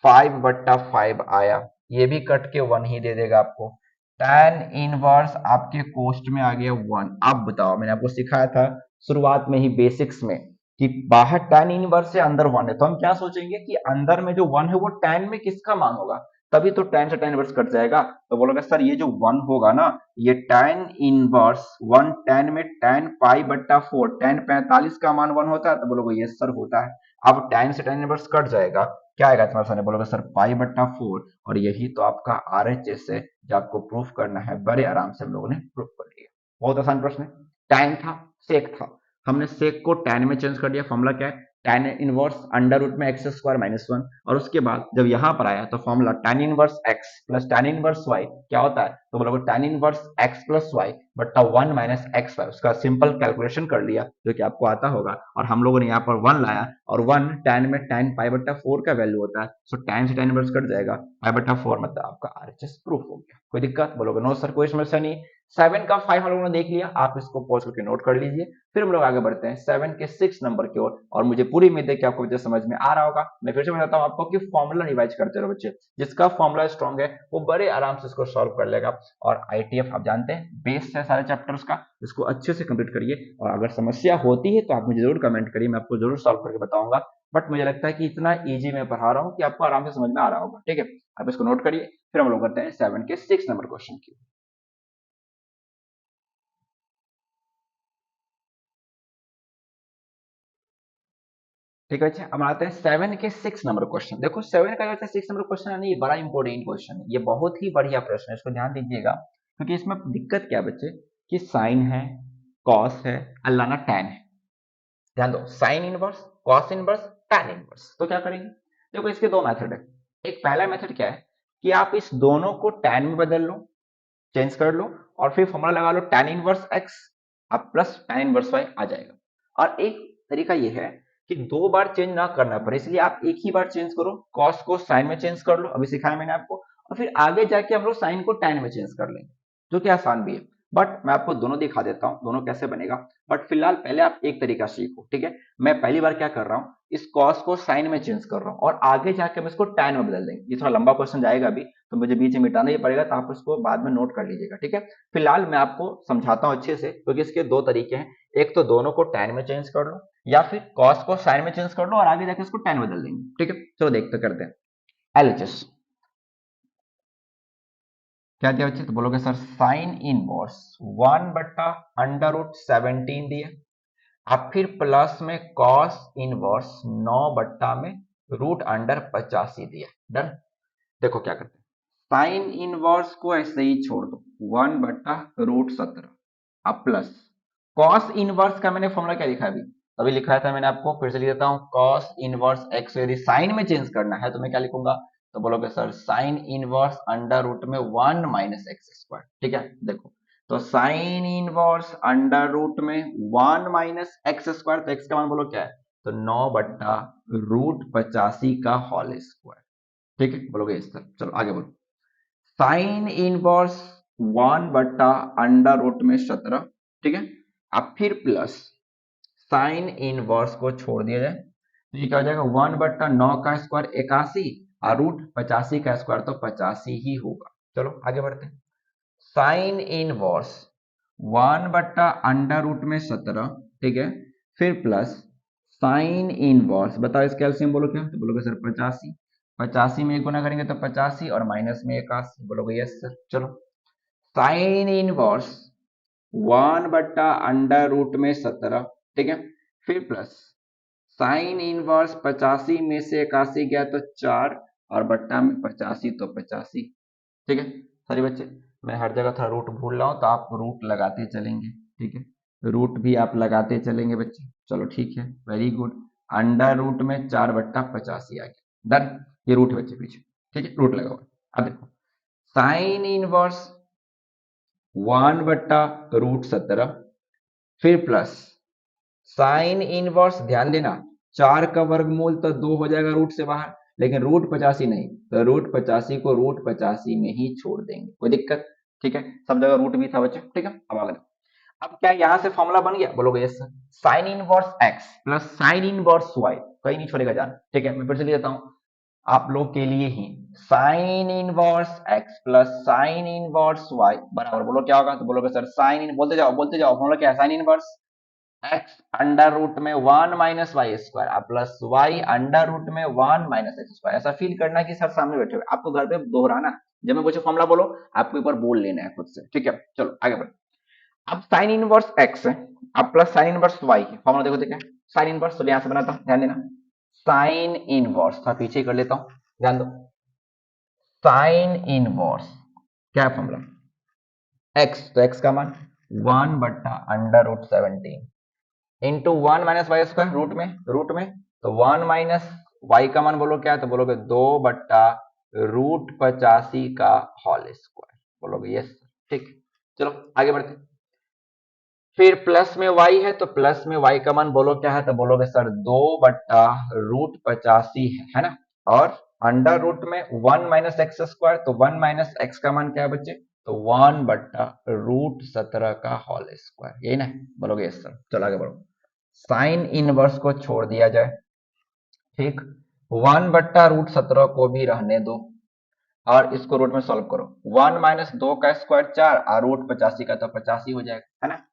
Speaker 1: 5/5 आया, ये भी कट के 1 ही दे देगा आपको। tan इनवर्स आपके कोष्ट में आ गया 1। अब बताओ मैंने आपको सिखाया था शुरुआत में ही बेसिक्स में कि बाहर tan इनवर्स से अंदर 1 है, तो हम क्या सोचेंगे कि अंदर में जो 1 है वो tan में किसका मान होगा, तभी तो tan से tan इनवर्स कट जाएगा। तो बोलोगे सर ये जो 1 होगा ना, ये tan इनवर्स 1 tan में tan π/4, tan 45 का मान 1 होता है, तो बोलोगे यस सर होता है। अब tan से tan इनवर्स कट जाएगा, क्या आएगा तुम्हारे सामने, बोलोगे सर π/4, और यही तो आपका RHS है जो आपको प्रूफ करना है, बड़े आराम से हम लोगों ने प्रूफ कर लिया। बहुत आसान प्रश्न है, tan था सेक था, हमने सेक को tan में चेंज कर दिया, फॉर्मूला क्या है tan इनवर्स अंडर रूट में एक्स स्क्वायर माइनस 1, और उसके बाद जब यहां पर आया तो formula tan inverse x plus tan inverse y क्या होता है, तो बोलोगे tan inverse x plus y बट्टा 1 माइनस एक्स वाई, उसका सिंपल कैलकुलेशन कर लिया जो कि आपको आता होगा, और हम लोगों ने यहाँ पर 1 लाया, और 1 tan में tan π/4 का वैल्यू होता है, सो tan से tan इनवर्स कट जाएगा, π/4 मतलब आपका RHS प्रूफ हो गया। कोई दिक्कत, बोलोगे नो सर कोई समस्या नहीं। 7 का 5 हम लोगों ने देख लिया, आप इसको पॉज करके नोट कर लीजिए, फिर हम लोग आगे बढ़ते हैं 7 के 6 नंबर की ओर, और मुझे पूरी उम्मीद है कि आपको बच्चे समझ में आ रहा होगा। मैं फिर से बताता हूँ आपको कि फॉर्मूला रिवाइज करते रहो बच्चे, जिसका फॉर्मूला स्ट्रॉन्ग है वो बड़े आराम से इसको सॉल्व कर लेगा, और ITF आप जानते हैं बेस है सारे चैप्टर्स का, इसको अच्छे से कंप्लीट करिए, और अगर समस्या होती है तो आप मुझे जरूर कमेंट करिए, मैं आपको जरूर सॉल्व करके बताऊंगा, बट मुझे लगता है कि इतना ईजी मैं पढ़ा रहा हूँ कि आपको आराम से समझ में आ रहा होगा। ठीक है, आप इसको नोट करिए, फिर हम लोग करते हैं 7 के 6 नंबर क्वेश्चन की। ठीक है, अच्छा अब आते हैं 7 के 6 नंबर क्वेश्चन। देखो 7 का जो 6 नंबर क्वेश्चन है ना, ये बड़ा इंपॉर्टेंट क्वेश्चन है, ये बहुत ही बढ़िया प्रश्न है, इसको ध्यान दीजिएगा, क्योंकि इसमें दिक्कत क्या है बच्चे कि साइन है, कॉस है, अल्लाना टैन है। ध्यान दो, sine inverse, cos inverse, tan inverse, तो क्या करेंगे, देखो इसके दो मेथड है। एक पहला मेथड क्या है कि आप इस दोनों को टैन में बदल लो, चेंज कर लो, और फिर फॉर्मूला लगा लो tan इनवर्स x अब प्लस tan इनवर्स y आ जाएगा। और एक तरीका ये है कि दो बार चेंज ना करना पड़े, इसलिए आप एक ही बार चेंज करो, cos को sin में चेंज कर लो, अभी सिखाया मैंने आपको, और फिर आगे जाके हम लोग sin को tan में चेंज कर लेंगे। जो कि आसान भी है। बट मैं आपको दोनों दिखा देता हूँ दोनों कैसे बनेगा। बट फिलहाल पहले आप एक तरीका सीखो, ठीक है। मैं पहली बार क्या कर रहा हूँ, इस कॉस को साइन में चेंज कर रहा हूँ और आगे जाके हम इसको टैन में बदल देंगे। ये थोड़ा लंबा क्वेश्चन जाएगा अभी, तो मुझे बीच में मिटाना ही पड़ेगा, तो आप इसको बाद में नोट कर लीजिएगा, ठीक है। फिलहाल मैं आपको समझाता हूँ अच्छे से, क्योंकि इसके दो तरीके हैं। एक तो दोनों को टैन में चेंज कर लो, या फिर कॉस को साइन में चेंज कर लो और आगे जाके इसको टैन बदल देंगे, ठीक है। चलो देखते करते हैं। एलएचएस क्या दिया बच्चे, तो बोलोगे सर साइन इनवर्स 1/√17 दिया। अब फिर प्लस में कॉस इनवर्स 9 में √85 दिया। डन। देखो क्या करते हैं, साइन इनवर्स को ऐसे ही छोड़ दो 1/√17। अब प्लस कॉस इनवर्स का मैंने फॉर्मूला क्या लिखा है, अभी लिखा था मैंने आपको, फिर से लिख देता हूं। कॉस इनवर्स एक्स यदि साइन में चेंज करना है तो मैं क्या लिखूंगा, तो बोलोगे sir sine inverse under root में 1 माइनस एक्स स्क्वायर, ठीक है। देखो तो साइन इनवर्स अंडर रूट में 1 माइनस एक्स स्क्वायर, तो एक्स का मान बोलो क्या है, तो 9/√85 का होल स्क्वायर, ठीक है। बोलोगे इस तरह। चलो आगे बोलो, साइन इनवर्स 1/√17, ठीक है। अब फिर प्लस साइन इनवर्स को छोड़ दिया जाए तो ये क्या हो जाएगा, 1/9 का स्क्वायर 81 और √85 का स्क्वायर तो 85 ही होगा। चलो आगे बढ़ते हैं। साइन इनवर्स 1/√17, ठीक है। फिर प्लस साइन इनवर्स, बताओ इसका एलसीएम बोलो क्या, तो बोलोगे सर 85। 85 में एक गुना करेंगे तो 85 और माइनस में 81, बोलोगे यस सर। चलो साइन इनवर्स 1/√17, ठीक है। फिर प्लस साइन इनवर्स 85 में से 81 गया तो 4 और बट्टा में 85 तो 85, ठीक है। सॉरी बच्चे, मैं हर जगह थोड़ा रूट भूल रहा हूं, तो आप रूट लगाते चलेंगे, ठीक है। रूट भी आप लगाते चलेंगे बच्चे। चलो ठीक है, वेरी गुड। अंडर रूट में 4/85 आ गया। डन। ये रूट है बच्चे पीछे, ठीक है, रूट लगा हुआ। अब देखो साइन इनवर्स 1/√17, फिर प्लस साइन इनवर्स, ध्यान देना 4 का वर्गमूल तो 2 हो जाएगा रूट से बाहर, लेकिन √85 नहीं, तो √85 को √85 में ही छोड़ देंगे, कोई दिक्कत, ठीक है। सब जगह रूट भी था बच्चे, ठीक है। अब आगे अब क्या यहां से फॉर्मूला बन गया, बोलोगे yes sir. Sine inverse x plus sine inverse y, कहीं नहीं छोड़ेगा जान, ठीक है। मैं फिर से लिख देता हूं आप लोग के लिए ही, sine inverse x plus sine inverse y बराबर, बोलो क्या होगा, तो बोलोगे सर साइन इन, बोलते जाओ फॉर्मूला क्या है, sine inverse x under root में 1 minus y square plus y under root में 1 माइनस एक्स स्क्वायर। ऐसा फील करना है कि सर सामने बैठे हुए, आपको घर पे दोहराना, जब मैं पूछे फॉर्मूला बोलो आपको एक बार बोल लेना है खुद से, ठीक है। चलो आगे बढ़ो। अब साइन इनवर्स एक्स है, अब प्लस साइन इनवर्स वाई है, फॉर्मूला देखो क्या, साइन इनवर्स तो यहां से बनाता हूं, ध्यान देना। साइन इनवर्स था पीछे कर लेता हूं, ध्यान दो। साइन इनवर्स क्या है फॉर्मूला, एक्स, तो एक्स का मान 1/√17 into 1 minus y square, root में तो 1 माइनस वाई का मान बोलो क्या है, तो बोलोगे 2/√85 का होल स्क्वायर, बोलोगे यस, ठीक। चलो आगे बढ़ते, फिर प्लस में y है तो प्लस में y का मान बोलो क्या है, तो बोलोगे सर 2/√85 है ना। और अंडर रूट में 1 माइनस एक्स स्क्वायर, तो 1 माइनस एक्स का मान क्या है बच्चे, तो 1/√17 का होल स्क्वायर, यही ना, बोलोगे यस सर। चलो आगे बढ़ो, साइन इनवर्स को छोड़ दिया जाए, ठीक। 1/√17 को भी रहने दो और इसको रूट में सॉल्व करो, 1 माइनस 2 का स्क्वायर 4 और √85 का तो 85 हो जाएगा, है ना।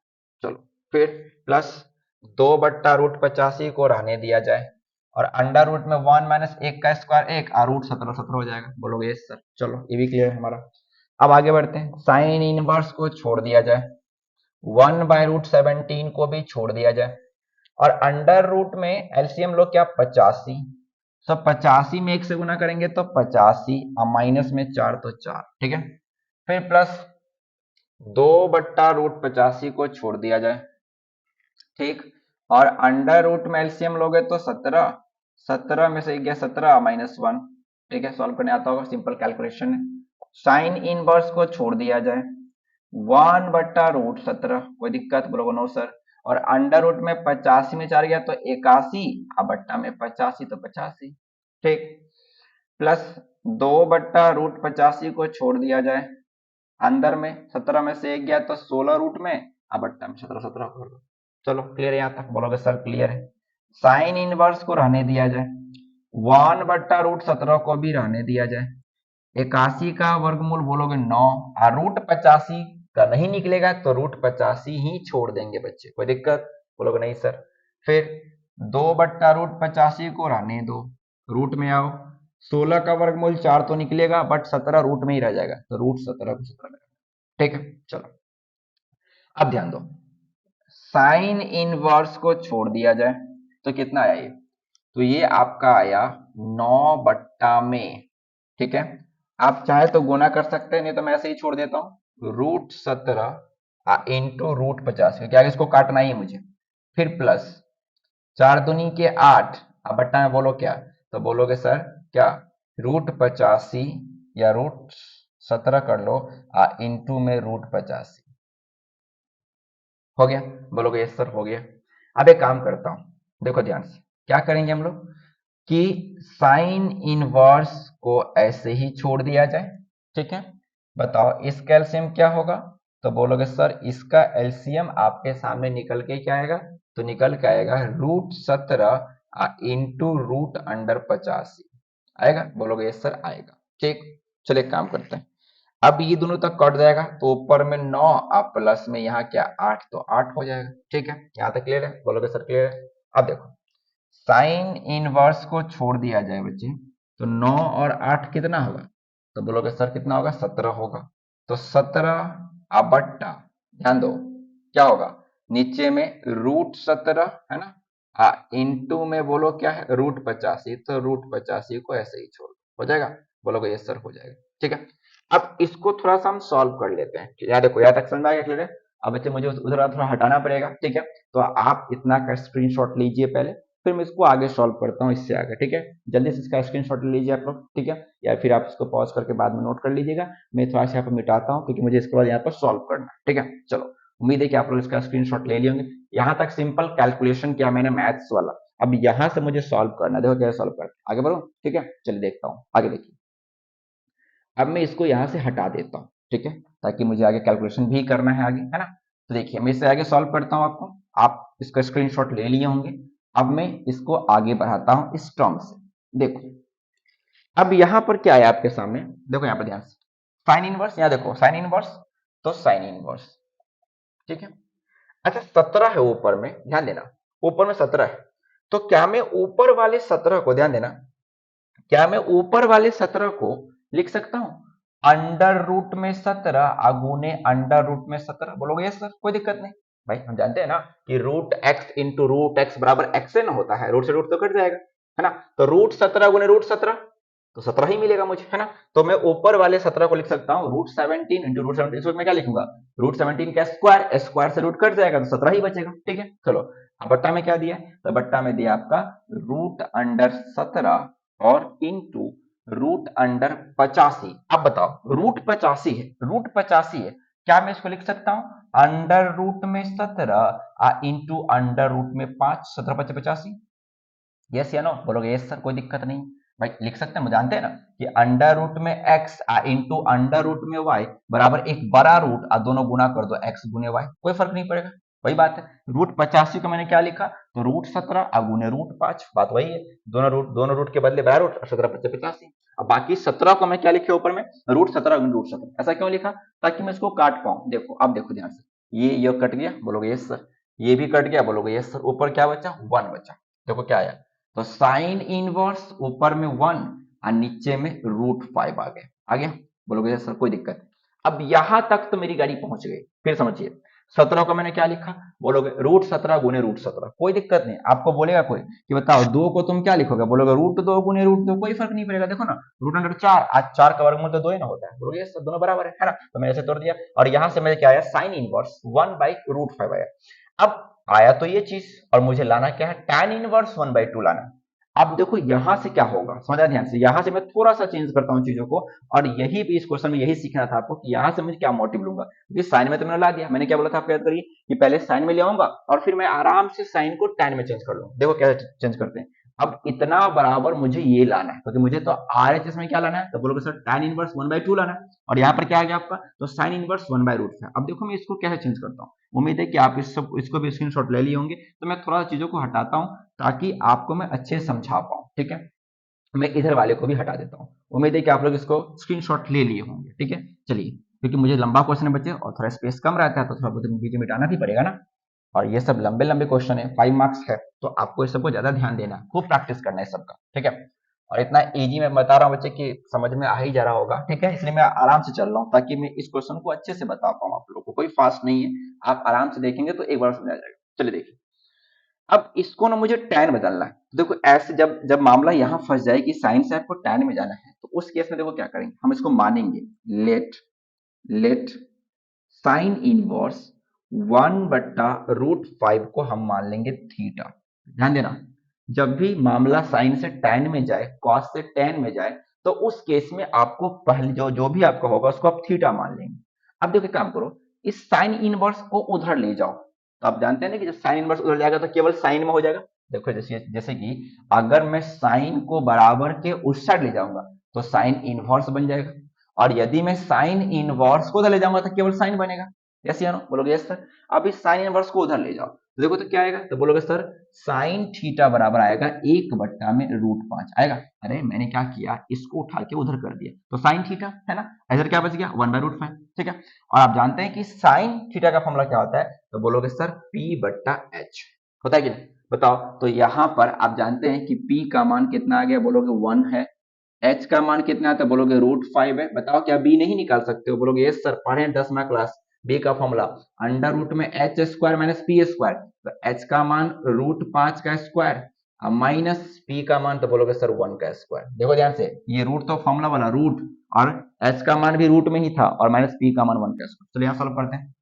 Speaker 1: चलो फिर प्लस 2/√85 को रहने दिया जाए और अंडर रूट में 1 माइनस 1 का स्क्वायर 1 और √17 हो जाएगा, बोलोगे यस सर। चलो ये भी क्लियर है हमारा। अब आगे बढ़ते हैं, साइन इनवर्स को छोड़ दिया जाए, 1/√17 को भी छोड़ दिया जाए और अंडर रूट में एलसीएम लो क्या, 85, सब 85 में 1 से गुना करेंगे तो 85 और माइनस में 4 तो 4, ठीक है। फिर प्लस 2/√85 को छोड़ दिया जाए, ठीक। और अंडर रूट में एलसीएम लोगे तो 17, 17 में से गया 17 माइनस 1, ठीक है। सॉल्व करने आता होगा, सिंपल कैलकुलेशन है। साइन इनवर्स को छोड़ दिया जाए 1/√17, कोई दिक्कत, बोलोगे नो सर। और अंडर रूट में 85 में 4 गया तो 81 और बट्टा में 85 तो 85, ठीक। प्लस 2/√85 को छोड़ दिया जाए अंदर में 17 में से 1 गया तो 16 रूट में, अब बट्टा में 17 17 कर दो। चलो क्लियर है, यहां तक बोलोगे सर क्लियर है। साइन इनवर्स को रहने दिया जाए, 1/√17 को भी रहने दिया जाए, 81 का वर्गमूल बोलोगे 9, और √85 का नहीं निकलेगा तो √85 ही छोड़ देंगे बच्चे, कोई दिक्कत? बोलोगे नहीं सर। फिर 2/√85 को रहने दो, रूट में आओ, 16 का वर्गमूल 4 तो निकलेगा बट 17 रूट में ही रह जाएगा, तो √17 को 17 में, ठीक है। चलो अब ध्यान दो, साइन इनवर्स को छोड़ दिया जाए तो कितना आया ये, तो ये आपका आया 9 में, ठीक है। आप चाहे तो गुना कर सकते हैं, नहीं तो मैं ऐसे ही छोड़ देता हूँ, √17 इंटू √50, क्योंकि आगे इसको काटना ही है मुझे। फिर प्लस 4 दूनी के 8, अब बट्टा में बोलो क्या, तो बोलोगे सर क्या, √85 या √17 कर लो, इंटू में √85 हो गया। बोलोगे यस सर हो गया। अब एक काम करता हूं, देखो ध्यान से, क्या करेंगे हम लोग कि साइन इनवर्स को ऐसे ही छोड़ दिया जाए, ठीक है। बताओ इसका एलसीएम क्या होगा, तो बोलोगे सर इसका एलसीएम आपके सामने निकल के क्या आएगा, तो निकल के आएगा √17 इंटू √85 आएगा। बोलोगे यस सर आएगा, ठीक। चलिए काम करते हैं, अब ये दोनों तक कट जाएगा तो ऊपर में 9 आप प्लस में यहाँ क्या 8, तो 8 हो जाएगा, ठीक है। यहाँ तक क्लियर है? बोलोगे सर क्लियर है। अब देखो साइन इनवर्स को छोड़ दिया जाए बच्चे, तो 9 और 8 कितना होगा, तो बोलोगे सर कितना होगा, 17 होगा। तो 17 बट्टा, ध्यान दो क्या होगा, नीचे में √17 है ना, इंटू में बोलो क्या है √85, तो √85 को ऐसे ही छोड़ दो, हो जाएगा। बोलोगे यस सर हो जाएगा, ठीक है। अब इसको थोड़ा सा हम सॉल्व कर लेते हैं, याद देखो यहाँ तक समझ में आ गया क्लियर है। अब बच्चे मुझे उधर थोड़ा हटाना पड़ेगा, ठीक है। तो आप इतना का स्क्रीनशॉट लीजिए पहले, फिर मैं इसको आगे सॉल्व करता हूँ इससे आगे, ठीक है। जल्दी से इसका स्क्रीनशॉट ले लीजिए आप लोग, ठीक है, या फिर आप इसको पॉज करके बाद में नोट कर लीजिएगा। मैं थोड़ा सा यहाँ पर मिटाता हूँ क्योंकि मुझे इसके बाद यहाँ पर सॉल्व करना है, ठीक है। चलो उम्मीद है कि आप लोग इसका स्क्रीनशॉट ले लिए होंगे। यहाँ तक सिंपल कैलकुलेशन किया मैंने मैथ्स वाला, अब यहाँ से मुझे सॉल्व करना है, देखो कैसे सॉल्व करते हैं, आगे बढ़ो, ठीक है। चलिए देखता हूँ, आगे देखिए। अब मैं इसको यहाँ से हटा देता हूँ, ठीक है, ताकि मुझे आगे कैलकुलेशन भी करना है आगे, है ना। तो देखिए मैं इससे आगे सॉल्व करता हूँ आपको, आप इसका स्क्रीनशॉट ले लिए होंगे। अब मैं इसको आगे बढ़ाता हूँ इस टर्म से, देखो अब यहाँ पर क्या है आपके सामने, देखो यहाँ पर ध्यान से, साइन इनवर्स, यहाँ देखो साइन इनवर्स, तो साइन इनवर्स, ठीक है। अच्छा 17 है ऊपर में, ध्यान देना ऊपर में 17 है, तो क्या मैं ऊपर वाले 17 को, ध्यान देना, क्या मैं ऊपर वाले 17 को लिख सकता हूं √17 अगुने √17? बोलोगे यस सर, कोई दिक्कत नहीं। भाई हम जानते हैं ना कि √x इंटू √x बराबर x न होता है, रूट से रूट तो कट जाएगा, है ना। तो √17 गुने √17 तो 17 ही मिलेगा मुझे, है ना। तो मैं ऊपर वाले 17 को लिख सकता हूँ √17 इंटू √17, इसको मैं क्या लिखूंगा, √17 का स्क्वायर, स्क्वायर से रूट कट जाएगा तो 17 ही बचेगा, ठीक है। चलो अब बट्टा में क्या दिया, तो बट्टा में दिया आपका √17 और इंटू √85। अब बताओ √85 है, √85 है, क्या मैं इसको लिख सकता हूं अंडर रूट में 17 इंटू अंडर रूट में 5, 17 5 85, यस या नो? बोलोगे यस सर, कोई दिक्कत नहीं भाई, लिख सकते हैं, जानते हैं ना कि अंडर रूट में x इंटू अंडर रूट में y बराबर एक बड़ा रूट, दोनों गुना कर दो x गुने y, कोई फर्क नहीं पड़ेगा, वही बात है। √85 को मैंने क्या लिखा, तो √17 गुने √5, बात वही है, दोनों रूट के बदले बड़ा रूट और 17 5 85। अब बाकी 17 को मैं क्या लिखे ऊपर में, √17 गुने √17, ऐसा क्यों लिखा, ताकि मैं इसको काट पाऊं। देखो अब देखो ध्यान से, ये कट गया, बोलोगे यस सर, ये भी कट गया, बोलोगे यस सर, ऊपर क्या बचा 1 बचा, देखो क्या आया, तो साइन इनवर्स ऊपर में 1 और नीचे में √5 आ गया। बोलोगे सर कोई दिक्कत नहीं। अब यहां तक तो मेरी गाड़ी पहुंच गई, फिर समझिए 17 को मैंने क्या लिखा, बोलोगे √17 गुने √17, कोई दिक्कत नहीं। आपको बोलेगा कोई कि बताओ 2 को तुम क्या लिखोगे, बोलोगे √2 गुने √2, कोई फर्क नहीं पड़ेगा, देखो ना √4, आज 4 का वर्गमूल तो 2 ही ना होता है, बोलोगे सर दोनों बराबर है ना। तो मैंने ऐसे तोड़ दिया, और यहां से मैंने क्या आया, साइन इनवर्स 1/√5 आया। अब आया तो ये चीज, और मुझे लाना क्या है, tan इनवर्स 1/2 लाना। अब देखो यहां से क्या होगा, समझा ध्यान से, यहां से मैं थोड़ा सा चेंज करता हूं चीजों को, और यही भी इस क्वेश्चन में यही सीखना था आपको कि यहां से मुझे क्या मोटिव लूंगा, क्योंकि साइन में तो मैंने ला दिया, मैंने क्या बोला था आपको याद करिए कि पहले साइन में ले आऊंगा और फिर मैं आराम से साइन को tan में चेंज कर लूंगा। देखो कैसे चेंज करते हैं, अब इतना बराबर मुझे ये लाना है, क्योंकि मुझे तो RHS में क्या लाना है, तो बोलोगे सर tan इनवर्स 1/2 लाना है, और यहाँ पर क्या आ गया आपका, तो sin इनवर्स 1/√5। अब देखो मैं इसको कैसे चेंज करता हूँ, उम्मीद है कि आप इसको भी स्क्रीनशॉट ले लिए होंगे, तो मैं थोड़ा चीजों को हटाता हूँ ताकि आपको मैं अच्छे से समझा पाऊँ, ठीक है। मैं इधर वाले को भी हटा देता हूँ, उम्मीद है कि आप लोग इसको स्क्रीनशॉट ले लिए होंगे, ठीक है। चलिए, क्योंकि मुझे लंबा क्वेश्चन बचे और थोड़ा स्पेस कम रहता है, तो थोड़ा बहुत बीच में मिटाना भी पड़ेगा ना, और ये सब लंबे लंबे क्वेश्चन है, 5 मार्क्स है, तो आपको इस सबको ज्यादा ध्यान देना है, खूब प्रैक्टिस करना है सबका, ठीक है। और इतना इजी मैं बता रहा हूँ बच्चे कि समझ में आ ही जा रहा होगा, ठीक है, इसलिए मैं आराम से चल रहा हूँ ताकि मैं इस क्वेश्चन को अच्छे से बता पाऊँ आप लोगों को, कोई फास्ट नहीं है, आप आराम से देखेंगे तो एक बार समझ आ जाएगा। चलिए देखिए, अब इसको ना मुझे tan बदलना है, तो देखो ऐसे जब जब मामला यहाँ फंस जाए कि साइन से आपको tan में जाना है, तो उस केस में देखो क्या करेंगे, हम इसको मानेंगे लेट लेट साइन इनवर्स 1/√5 को हम मान लेंगे थीटा। ध्यान देना, जब भी मामला साइन से tan में जाए, cos से tan में जाए, तो उस केस में आपको पहले जो जो भी आपका होगा उसको आप थीटा मान लेंगे। अब देखो काम करो, इस साइन इनवर्स को उधर ले जाओ, तो आप जानते हैं ना कि जब साइन इनवर्स उधर जाएगा तो केवल साइन में हो जाएगा। देखो जैसे जैसे कि अगर मैं साइन को बराबर के उस साइड ले जाऊंगा तो साइन इनवर्स बन जाएगा, और यदि मैं साइन इनवर्स को उधर ले जाऊंगा तो केवल साइन बनेगा। यस या नो, बोलोगे यस सर। अब इस साइन इनवर्स को उधर ले जाओ, तो देखो तो क्या आएगा, तो बोलोगे सर साइन थीटा बराबर आएगा 1/√5 आएगा। अरे मैंने क्या किया, इसको उठा के उधर कर दिया, तो साइन थीटा है ना, इधर क्या बच गया 1/√5, ठीक है। और आप जानते हैं कि साइन थीटा का फॉर्मूला क्या होता है, तो बोलोगे सर P/H होता है कि नहीं, बताओ। तो यहाँ पर आप जानते हैं कि P का मान कितना आ गया, बोलोगे 1 है, H का मान कितना आता है, बोलोगे √5 है। बताओ क्या B नहीं निकाल सकते हो, बोलोगे यस सर, पढ़े 10वां क्लास, B का फॉर्मूला अंडर रूट में H² माइनस P², तो H का मान √5 का स्क्वायर माइनस P का मान, तो बोलोगे सर 1 का स्क्वायर। देखो ध्यान से, ये रूट तो फॉर्मूला वाला रूट, और H का मान भी रूट में ही था, और माइनस P का मान 1 का स्क्वायर। चलिए यहाँ सॉल्व करते हैं।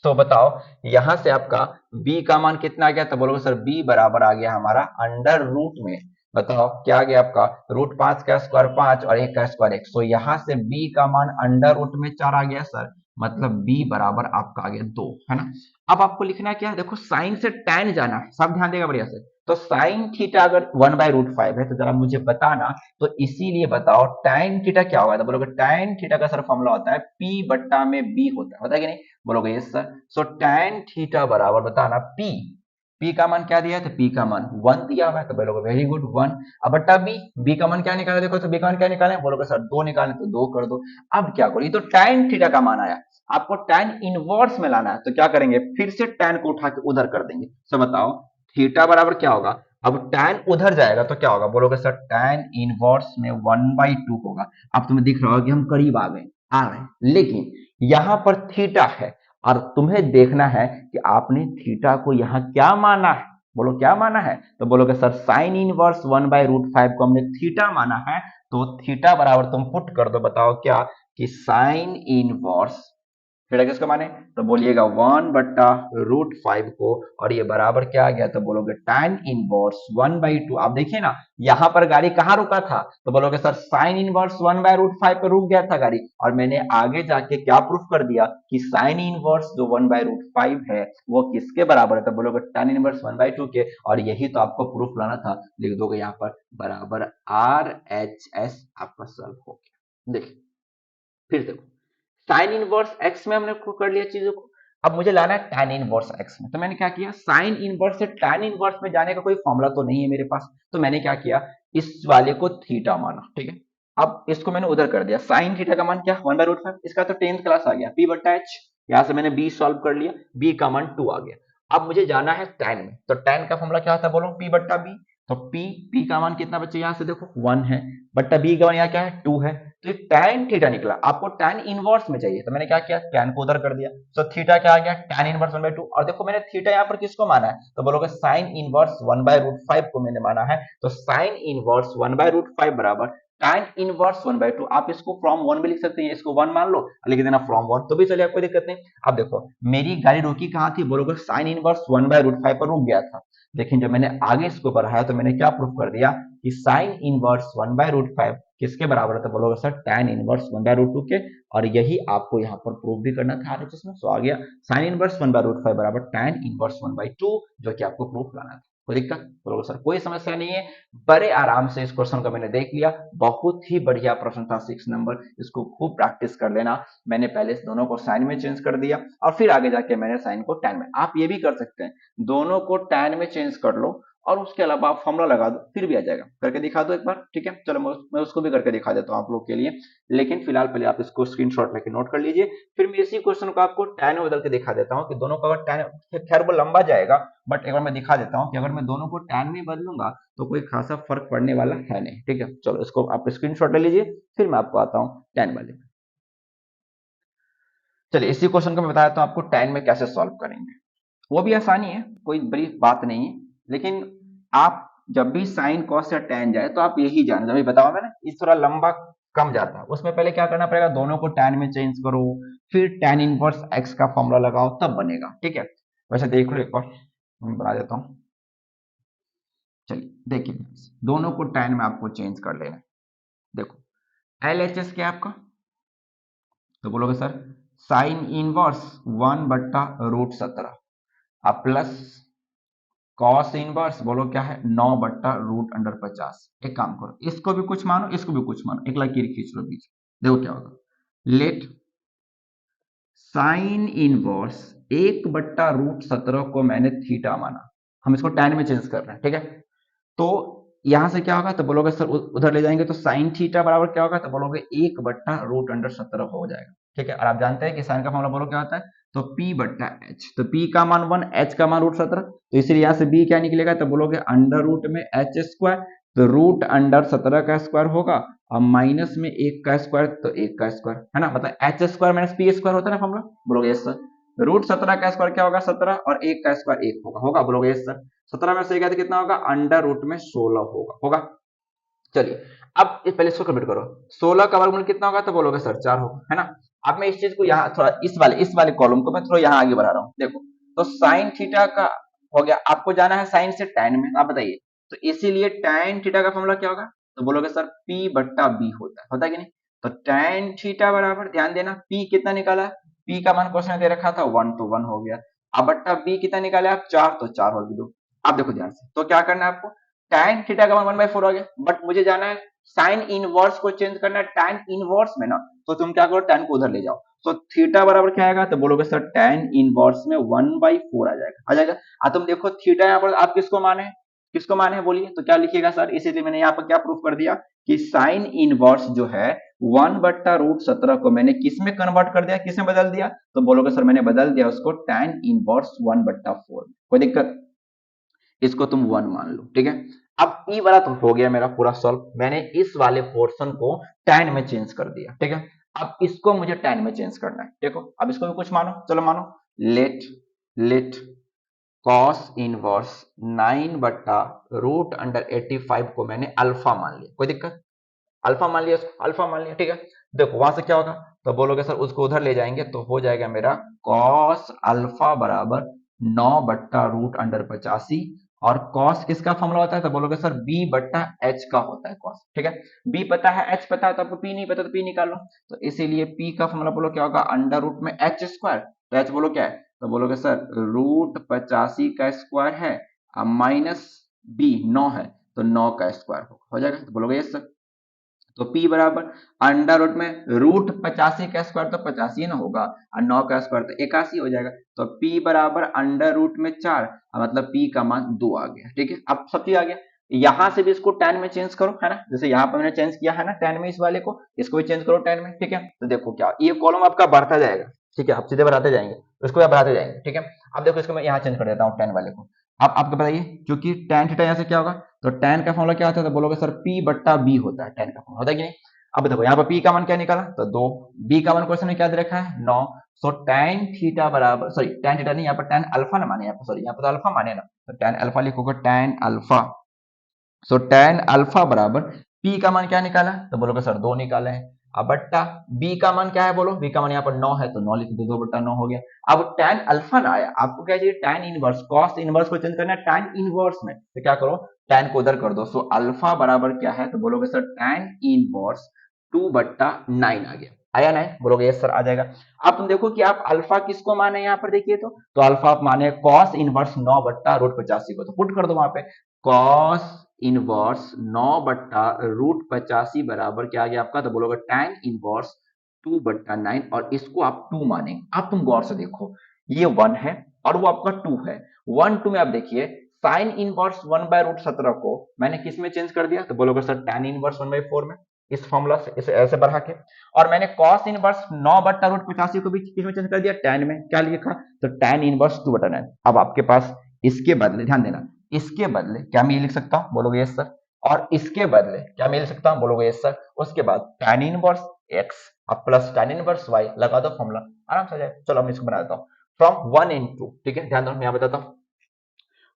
Speaker 1: तो बताओ यहां से आपका b का मान कितना आ गया, तो बोलोगे सर b बराबर आ गया हमारा अंडर रूट में, बताओ क्या आ गया आपका, √5 का स्क्वायर 5 और 1 का स्क्वायर 1, तो यहां से b का मान अंडर रूट में 4 आ गया सर, मतलब b बराबर आपका आ गया 2, है ना। अब आपको लिखना क्या है, देखो साइन से tan जाना है, सब ध्यान देगा बढ़िया से, तो साइन थीटा अगर 1/√5 है तो जरा मुझे बताना, तो इसीलिए बताओ tan थीटा क्या होगा, तो बोलोगे tan थीटा का सर फॉर्मूला होता है p/b होता है कि नहीं, बोलोगे यस सर। सो tan थीटा बराबर बताना p का मान क्या दिया है, तो p का मान 1 दिया हुआ है, तो बोलोगे वेरी गुड 1, अब बट्टा b का मान क्या निकाला, देखो तो b का मान क्या निकाले, बोलोगे सर 2 निकाले, तो 2 कर दो। अब क्या करो, ये तो tan थीटा का मान आया, आपको tan इनवर्स में लाना है, तो क्या करेंगे, फिर से tan को उठा के उधर कर देंगे। तो बताओ थीटा बराबर क्या होगा, अब tan उधर जाएगा तो क्या होगा, बोलोगे सर tan इनवर्स में 1/2 होगा। अब तुम्हें दिख रहा होगा कि हम करीब आ रहे हैं, लेकिन यहां पर थीटा है, और तुम्हें देखना है कि आपने थीटा को यहाँ क्या माना है, बोलो क्या माना है, तो बोलोगे सर साइन इनवर्स 1/√5 को हमने थीटा माना है, तो थीटा बराबर तुम पुट कर दो, बताओ क्या, कि साइन इनवर्स थीटा किसको माने, तो बोलिएगा 1/√5 को, और ये बराबर क्या आ गया, तो बोलोगे tan इनवर्स 1/2। आप देखिए ना, यहां पर गाड़ी कहाँ रुका था, तो बोलोगे सर साइन इनवर्स 1/√5 पे रुक गया था गाड़ी, और मैंने आगे जाके क्या प्रूफ कर दिया कि साइन इनवर्स जो 1/√5 है वो किसके बराबर है, तो बोलोगे tan इनवर्स 1/2 के, और यही तो आपको प्रूफ लाना था, लिख दोगे यहाँ पर बराबर RHS, आपका सॉल्व हो गया। देखिए फिर देखो, साइन इनवर्स एक्स में हमने कर लिया चीजों को, अब मुझे लाना है tan इनवर्स एक्स में, तो मैंने क्या किया, साइन इनवर्स से tan इनवर्स में जाने का कोई फॉर्मूला तो नहीं है मेरे पास, तो मैंने क्या किया, इस वाले को थीटा माना, ठीक है। अब इसको मैंने उधर कर दिया, साइन थीटा का मान क्या 1/√5, इसका तो 10th क्लास आ गया p/h, यहां से मैंने b सॉल्व कर लिया, b का मान 2 आ गया। अब मुझे जाना है tan में, तो tan का फॉर्मूला क्या होता है, बोलो p/b, तो p का मान कितना बच्चे, यहां से देखो 1 है, बट्टा b का मान यहाँ क्या है 2 है, तो ये tan थीटा निकला, आपको tan इनवर्स में चाहिए, तो मैंने क्या किया, tan को उधर कर दिया, तो थीटा क्या आ गया, tan इनवर्स 1/2, और देखो मैंने थीटा यहाँ पर किसको माना है, तो बोलोगे साइन इनवर्स 1/√5 को मैंने माना है, तो साइन इनवर्स 1/√5 बराबर tan इनवर्स 1/2, आप इसको फ्रॉम 1 भी लिख सकते हैं, इसको 1 मान लो, लिख देना फ्रॉम 1, तो भी चलिए, कोई दिक्कत नहीं। अब देखो मेरी गाड़ी रुकी कहाँ थी, बोलोगे साइन इनवर्स 1/√5 पर रुक गया था, लेकिन जब मैंने आगे इसको बढ़ाया तो मैंने क्या प्रूफ कर दिया कि साइन इनवर्स 1/√5 किसके बराबर है, तो बोलोगे सर tan इनवर्स 1/√2 के, और यही आपको यहाँ पर प्रूफ भी करना था RHS में, सो आ गया साइन इनवर्स 1/√5 बराबर tan इनवर्स 1/2, जो कि आपको प्रूफ लाना था। कोई दिक्कत? बोलो सर कोई समस्या नहीं है, बड़े आराम से इस क्वेश्चन को मैंने देख लिया, बहुत ही बढ़िया प्रश्न था 6 नंबर, इसको खूब प्रैक्टिस कर लेना। मैंने पहले दोनों को साइन में चेंज कर दिया और फिर आगे जाके मैंने साइन को टैन में। आप ये भी कर सकते हैं, दोनों को टैन में चेंज कर लो और उसके अलावा आप फॉर्मूला लगा दो, फिर भी आ जाएगा। करके दिखा दो एक बार, ठीक है? चलो मैं उसको भी करके दिखा देता हूँ आप लोग के लिए, लेकिन फिलहाल पहले आप इसको स्क्रीनशॉट लेके नोट कर लीजिए, फिर मैं इसी क्वेश्चन को आपको टैन में बदल के दिखा देता हूँ कि दोनों का अगर टैन, खैर वो लंबा जाएगा, बट एक बार मैं दिखा देता हूँ कि अगर मैं दोनों को टैन में बदलूंगा तो कोई खासा फर्क पड़ने वाला है नहीं, ठीक है? चलो इसको आप स्क्रीनशॉट ले लीजिए, फिर मैं आपको आता हूँ टैन वाले में। चलिए इसी क्वेश्चन को मैं बता देता हूँ आपको टैन में कैसे सॉल्व करेंगे। वो भी आसानी है, कोई बड़ी बात नहीं है, लेकिन आप जब भी साइन कॉस या टैन जाए तो आप यही जाने, जब भी बताओ मैंने इस थोड़ा लंबा कम जाता है, उसमें पहले क्या करना पड़ेगा, दोनों को टैन में चेंज करो, फिर टैन इनवर्स एक्स का फॉर्मूला लगाओ, तब बनेगा, ठीक है? वैसे देख लो एक बार मैं बना देता हूँ। चलिए देखिए, दोनों को टैन में आपको चेंज कर लेना है। देखो एल एच एस क्या है आपका, तो बोलोगे सर साइन इनवर्स 1/√17 अब प्लस कॉस इनवर्स बोलो क्या है 9/√50। एक काम करो, इसको भी कुछ मानो, इसको भी कुछ मानो, एक लकीर खींच लो बीच, देखो क्या होगा। लेट साइन इनवर्स 1/√17 को मैंने थीटा माना, हम इसको टैन में चेंज कर रहे हैं, ठीक है? तो यहां से क्या होगा, तो बोलोगे सर उधर ले जाएंगे तो साइन थीटा बराबर क्या होगा, तो बोलोगे 1/√17 हो जाएगा, ठीक है? और आप जानते हैं कि साइन का फॉर्मूला बोलो क्या होता है, तो p/h, तो p का मान 1, h का मान √17, तो इसलिए यहां से b क्या निकलेगा, तो बोलोगे अंडर रूट में h स्क्वायर, तो रूट अंडर 17 का स्क्वायर होगा और माइनस में 1 का स्क्वायर, तो 1 का स्क्वायर है ना, मतलब h square minus p square होता है ना फॉर्मूला, बोलोगे यस सर। √17 का स्क्वायर क्या होगा 17, और 1 का स्क्वायर 1 होगा, होगा बोलोगे यस सर। 17 में से गया तो कितना होगा, अंडर रूट में 16 होगा, होगा। चलिए अब पहले इसको कंप्लीट करो, 16 का वर्गमूल कितना होगा, तो बोलोगे सर 4 होगा, है ना? अब मैं इस चीज को यहाँ थोड़ा इस वाले कॉलम को मैं थोड़ा यहाँ आगे बढ़ा रहा हूँ, देखो तो साइन थीटा का हो गया, आपको जाना है साइन से टैन में, आप बताइए, तो इसीलिए टैन थीटा का फॉर्मूला क्या होगा, तो बोलोगे सर p/b होता है कि नहीं? तो टैन थीटा बराबर, ध्यान देना p कितना निकाला, p का मान क्वेश्चन में दे रखा था 1, तो 1 हो गया, अब बट्टा b कितना निकाले आप 4, तो 4 हो गया। अब देखो ध्यान से, तो क्या करना है आपको, tan थीटा का मान 1/4 हो गया, बट मुझे जाना है साइन इनवर्स को चेंज करना है tan इनवर्स में ना, तो तुम क्या करो tan को उधर ले जाओ, तो थीटा बराबर क्या आएगा, तो बोलोगे सर tan इनवर्स में 1/4 आ जाएगा। तुम देखो थीटा यहाँ पर आप किसको माने हैं बोलिए, तो क्या लिखिएगा सर, इसीलिए मैंने यहाँ पर क्या प्रूफ कर दिया कि साइन इनवर्स जो है 1/√17 को मैंने किस में कन्वर्ट कर दिया, किस में बदल दिया, तो बोलोगे सर मैंने बदल दिया उसको tan इनवर्स 1/4। कोई दिक्कत? इसको तुम 1 मान लो, ठीक है? अब ई वाला तो हो गया मेरा पूरा सॉल्व, मैंने इस वाले पोर्शन को टैन में चेंज कर दिया, ठीक है? अब इसको मुझे टैन में चेंज करना है, देखो अब इसको भी कुछ मानो, चलो मानो, लेट कॉस इनवर्स 9/√85 को मैंने अल्फा मान लिया, कोई दिक्कत? अल्फा मान लिया, इसको अल्फा मान लिया, ठीक है? देखो वहां से क्या होगा, तो बोलोगे सर उसको उधर ले जाएंगे तो हो जाएगा मेरा कॉस अल्फा बराबर 9/√85, और कॉस किसका फॉर्मूला होता है, तो बोलोगे सर b/h का होता है कॉस, ठीक है? b पता है, h पता है, तो आपको p नहीं पता तो p निकालो, तो इसीलिए p का फॉर्मूला बोलो क्या होगा, अंडर रूट में h स्क्वायर, तो h बोलो क्या है, तो बोलोगे सर √85 का स्क्वायर है, माइनस b 9 है, तो 9 का स्क्वायर हो जाएगा, तो बोलोगे यस सर। तो p बराबर अंडर रूट में √85 का स्क्वायर तो 85 ना होगा, और 9 का स्क्वायर तो 81 हो जाएगा, तो p बराबर अंडर रूट में 4, मतलब p का मान 2 आ गया, ठीक है? अब सब चीज आ गया, यहां से भी इसको tan में चेंज करो, है ना, जैसे यहाँ पर मैंने चेंज किया है ना tan में, इस वाले को, इसको भी चेंज करो tan में, ठीक है? तो देखो क्या, ये कॉलम आपका बढ़ता जाएगा, ठीक है? आप सीधे बढ़ाते जाएंगे, इसको आप बढ़ाते जाएंगे, ठीक है? अब देखो इसको मैं यहाँ चेंज कर देता हूँ tan वाले को। अब आपको बताइए, क्योंकि tan थीटा यहाँ से क्या होगा, तो tan का फॉर्मूला क्या होता है, तो बोलोगे सर p/b होता है, tan का फॉर्मूला होता है कि नहीं? अब देखो यहाँ पर p का मान क्या निकाला, तो 2, b का मान क्वेश्चन में क्या दे रखा है 9, सो tan थीटा बराबर, सॉरी tan थीटा नहीं, यहाँ पर tan अल्फा ना माने, यहाँ पर सॉरी, यहाँ पर तो अल्फा माने ना, तो tan अल्फा लिखोगे, tan अल्फा, सो tan अल्फा बराबर p का मान क्या निकाला, तो बोलोगे सर 2 निकाले हैं, अब बट्टा b का मान क्या है, बोलो b का मान यहाँ पर 9 है, तो 9 लिख दो, 2/9 हो गया। अब tan अल्फा ना आया, आपको क्या चाहिए, tan इनवर्स, cos इनवर्स को चेंज करना है tan इनवर्स में, तो क्या करो tan को उधर कर दो, सो अल्फा बराबर क्या है, तो बोलोगे सर tan इनवर्स 2/9 आ गया, आया ना, बोलोगे यस सर आ जाएगा। अब तुम देखो कि आप अल्फा किसको माने, यहाँ पर देखिए तो अल्फा आप माने कॉस इनवर्स 9 बट्टा रूट 85 को, तो पुट कर दो वहां पे कॉस इनवर्स 9 बट्टा रूट 85 बराबर क्या आ गया आपका, तो बोलोगे tan इनवर्स 2 बट्टा 9, और इसको आप 2 माने। अब तुम गौर से देखो, ये 1 है और वो आपका 2 है, 1 2 में आप देखिए साइन इनवर्स 1 बाय रूट 17 को मैंने किस में चेंज कर दिया, तो बोलोगे सर tan इनवर्स 1 बाय 4 में, इस फॉर्मूला से इसे ऐसे बढ़ा के। और मैंने cos इनवर्स 9 बट्टा रूट 85 को भी किस में चेंज कर दिया, tan में, क्या लिखा, तो tan इनवर्स 2 बटा 9। अब आपके पास इसके बदले ध्यान देना, इसके बदले क्या मैं ये लिख सकता हूं, बोलोगे यस सर, और इसके बदले क्या मैं लिख सकता हूं, बोलोगे यस सर। उसके बाद tan इनवर्स x अब प्लस tan इनवर्स y लगा दो फॉर्मूला, आराम से आ जाए। चलो मैं इसको बना देता हूं, फ्रॉम 1 इन 2, ठीक है, ध्यान दो मैं यहां बताता हूं।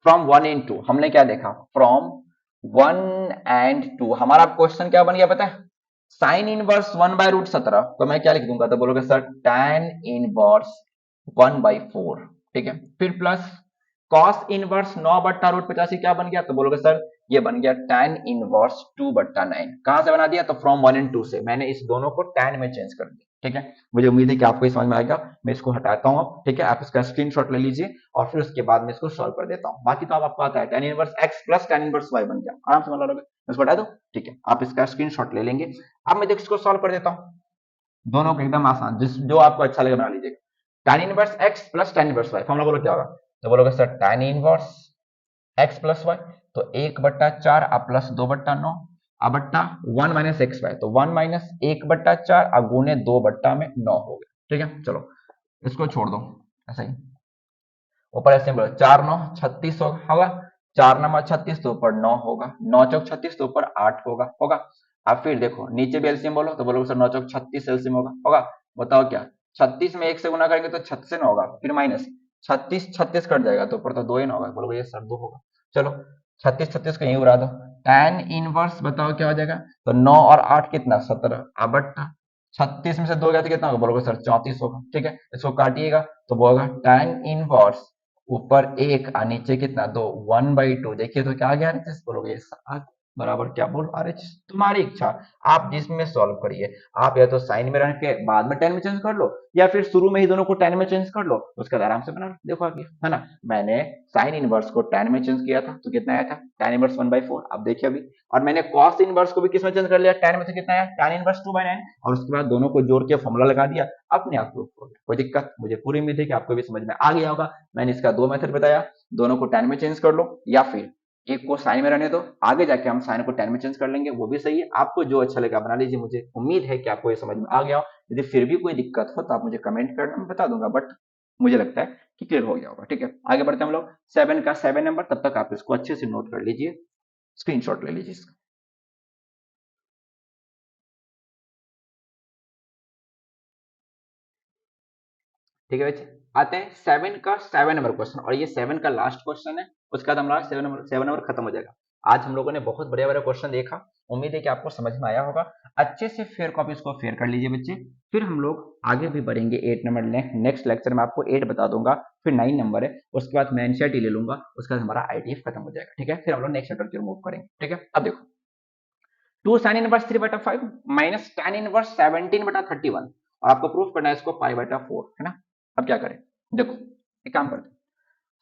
Speaker 1: फ्रॉम 1 इन 2 हमने क्या देखा, फ्रॉम 1 एंड 2 हमारा क्वेश्चन क्या बन गया पता है, साइन इनवर्स 1 बाय रूट 17, तो मैं क्या लिख दूंगा, तो बोलोगे सर tan इनवर्स 1 बाई 4, ठीक है। फिर प्लस कॉस इनवर्स 9 बट्टा रूट 85 क्या बन गया, तो बोलोगे सर ये बन गया tan इनवर्स 2 बट्टा 9। कहां से बना दिया, तो फ्रॉम 1 एंड 2 से मैंने इस दोनों को tan में चेंज कर दिया, ठीक है। मुझे उम्मीद है कि आपको समझ में आएगा। मैं इसको हटाता हूं अब, ठीक है, आप इसका स्क्रीनशॉट ले लीजिए और फिर उसके बाद मैं इसको सॉल्व कर देता हूं। बाकी तो अब आपको आता है tan inverse x plus tan inverse y बन गया, आराम से मतलब इसको हटा दो, ठीक है, आप इसका स्क्रीनशॉट ले लेंगे। अब मैं देखो इसको सॉल्व कर देता हूं, दोनों को एकदम आसान, जिस जो आपको अच्छा लगे बना लीजिएगा। tan inverse x plus tan inverse y formula बोलो क्या होगा, तो बोलोगे sir tan inverse x plus y, तो 1/4 प्लस 2/9 अब बट्टा 1 माइनस एक्स वाई, तो 1 माइनस 1/4 अब गुने 2 में 9 हो गया, ठीक है। चलो इसको छोड़ दो ऐसा ही, ऊपर ऐसे बोलो 4 9 36 होगा, 4 9 36 तो ऊपर 9 होगा, 9 चौक 36 तो ऊपर 8 होगा। अब फिर देखो नीचे भी एलसीएम बोलो, तो बोलोगे सर 9 चौक 36 एलसीएम होगा। बताओ क्या, 36 में 1 से गुना करेंगे तो 36 से 9 होगा, फिर माइनस 36 36 कट जाएगा तो ऊपर तो 2 ही ना होगा, बोलोगे ये सर 2 होगा। चलो 36 36 को यहीं उड़ा दो, tan इनवर्स बताओ क्या हो जाएगा, तो 9 और 8 कितना 17 अब बट्टा 36 में से 2 गया तो कितना होगा, बोलोगे सर 34 होगा, ठीक है। इसको काटिएगा तो बोलेगा tan इनवर्स ऊपर 1 और नीचे कितना 2, 1/2, देखिए तो क्या आ गया आरएचएस, बोलोगे 7 बराबर क्या बोल आरएचएस, तुम्हारी इच्छा, आप जिसमें सॉल्व करिए। आप या तो साइन में रख के बाद में टेन में चेंज कर लो, या फिर शुरू में ही दोनों को टेन में चेंज कर लो, उसके बाद आराम से बना लो, देखो आगे, है ना। मैंने साइन इनवर्स को टेन में चेंज किया था तो कितना आया था, tan इनवर्स 1/4, अब देखिए अभी। और मैंने कॉस इनवर्स को भी किस में चेंज कर लिया, टेन में, तो कितना आया tan इनवर्स 2/9, और उसके बाद दोनों को जोड़ के फॉर्मूला लगा दिया, अपने आप प्रूफ हो गया। कोई दिक्कत, मुझे पूरी उम्मीद है कि आपको भी समझ में आ गया होगा। मैंने इसका 2 मेथड बताया, दोनों को टेन में चेंज कर लो, या फिर एक को साइन में रहने दो, आगे जाके हम साइन को टेन में चेंज कर लेंगे, वो भी सही है। आपको जो अच्छा लगा बना लीजिए। मुझे उम्मीद है कि आपको ये समझ में आ गया हो। यदि फिर भी कोई दिक्कत हो तो आप मुझे कमेंट करना, मैं बता दूंगा, बट मुझे लगता है कि क्लियर हो गया होगा, ठीक है। आगे बढ़ते हैं हम लोग 7 का 7 नंबर, तब तक आप इसको अच्छे से नोट कर लीजिए, स्क्रीनशॉट ले लीजिए इसका। ठीक है बच्चे, आते हैं 7 का 7 नंबर क्वेश्चन, और ये 7 का लास्ट क्वेश्चन है, उसके बाद हमारा 7 नंबर खत्म हो जाएगा। आज हम लोगों ने बहुत बढ़िया बढ़िया क्वेश्चन देखा, उम्मीद है कि आपको समझ में आया होगा। अच्छे से फेयर कॉपी इसको फेयर कर लीजिए बच्चे, फिर हम लोग आगे भी बढ़ेंगे 8 नंबर। नेक्स्ट लेक्चर में आपको 8 बता दूंगा, फिर 9 नंबर है, उसके बाद मैं एनसीईआरटी ले लूंगा, उसके बाद हमारा आईटीएफ खत्म हो जाएगा, ठीक है। फिर हम लोग नेक्स्ट चैप्टर की मूव करेंगे, ठीक है। अब देखो 2 sine inverse 3/5 minus tan inverse 17/31, और आपको प्रूफ करना है इसको π/4, है ना। अब क्या करें, देखो एक काम करते हैं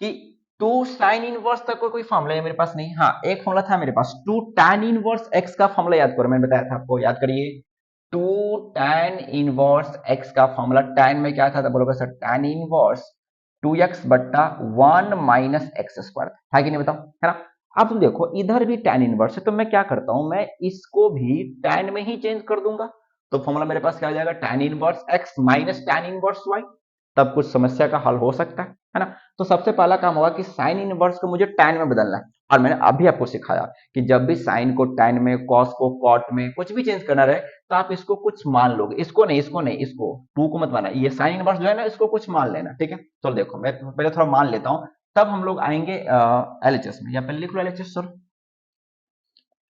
Speaker 1: कि 2 साइन इनवर्स तक कोई फॉर्मूला है मेरे पास नहीं, हाँ एक फॉर्मूला था मेरे पास, 2 tan इनवर्स x का फॉर्मूला याद करो, मैंने बताया था आपको, याद करिए 2 tan इनवर्स x का फॉर्मूला, tan में क्या था, तो बोलोगे सर tan इनवर्स 2x बट्टा 1 माइनस एक्स स्क्वायर, है कि नहीं बताओ, है ना। अब तुम देखो इधर भी tan इनवर्स है, तो मैं क्या करता हूं, मैं इसको भी tan में ही चेंज कर दूंगा, तो फॉर्मूला मेरे पास क्या हो जाएगा, tan inverse x minus tan inverse y, तब कुछ समस्या का हल हो सकता है ना। तो सबसे पहला काम होगा कि साइन इनवर्स को मुझे tan में बदलना है, और मैंने अभी आपको सिखाया कि जब भी साइन को tan में, कॉस को कॉट में, कुछ भी चेंज करना रहे तो आप इसको कुछ मान लोगे, इसको नहीं, इसको नहीं, इसको टू को मत माना, ये साइन इनवर्स जो है ना इसको कुछ मान लेना, ठीक है। चलो देखो मैं पहले थोड़ा मान लेता हूं, तब हम लोग आएंगे एलएचएस में, या पहले लिख लो एलएचएस, सर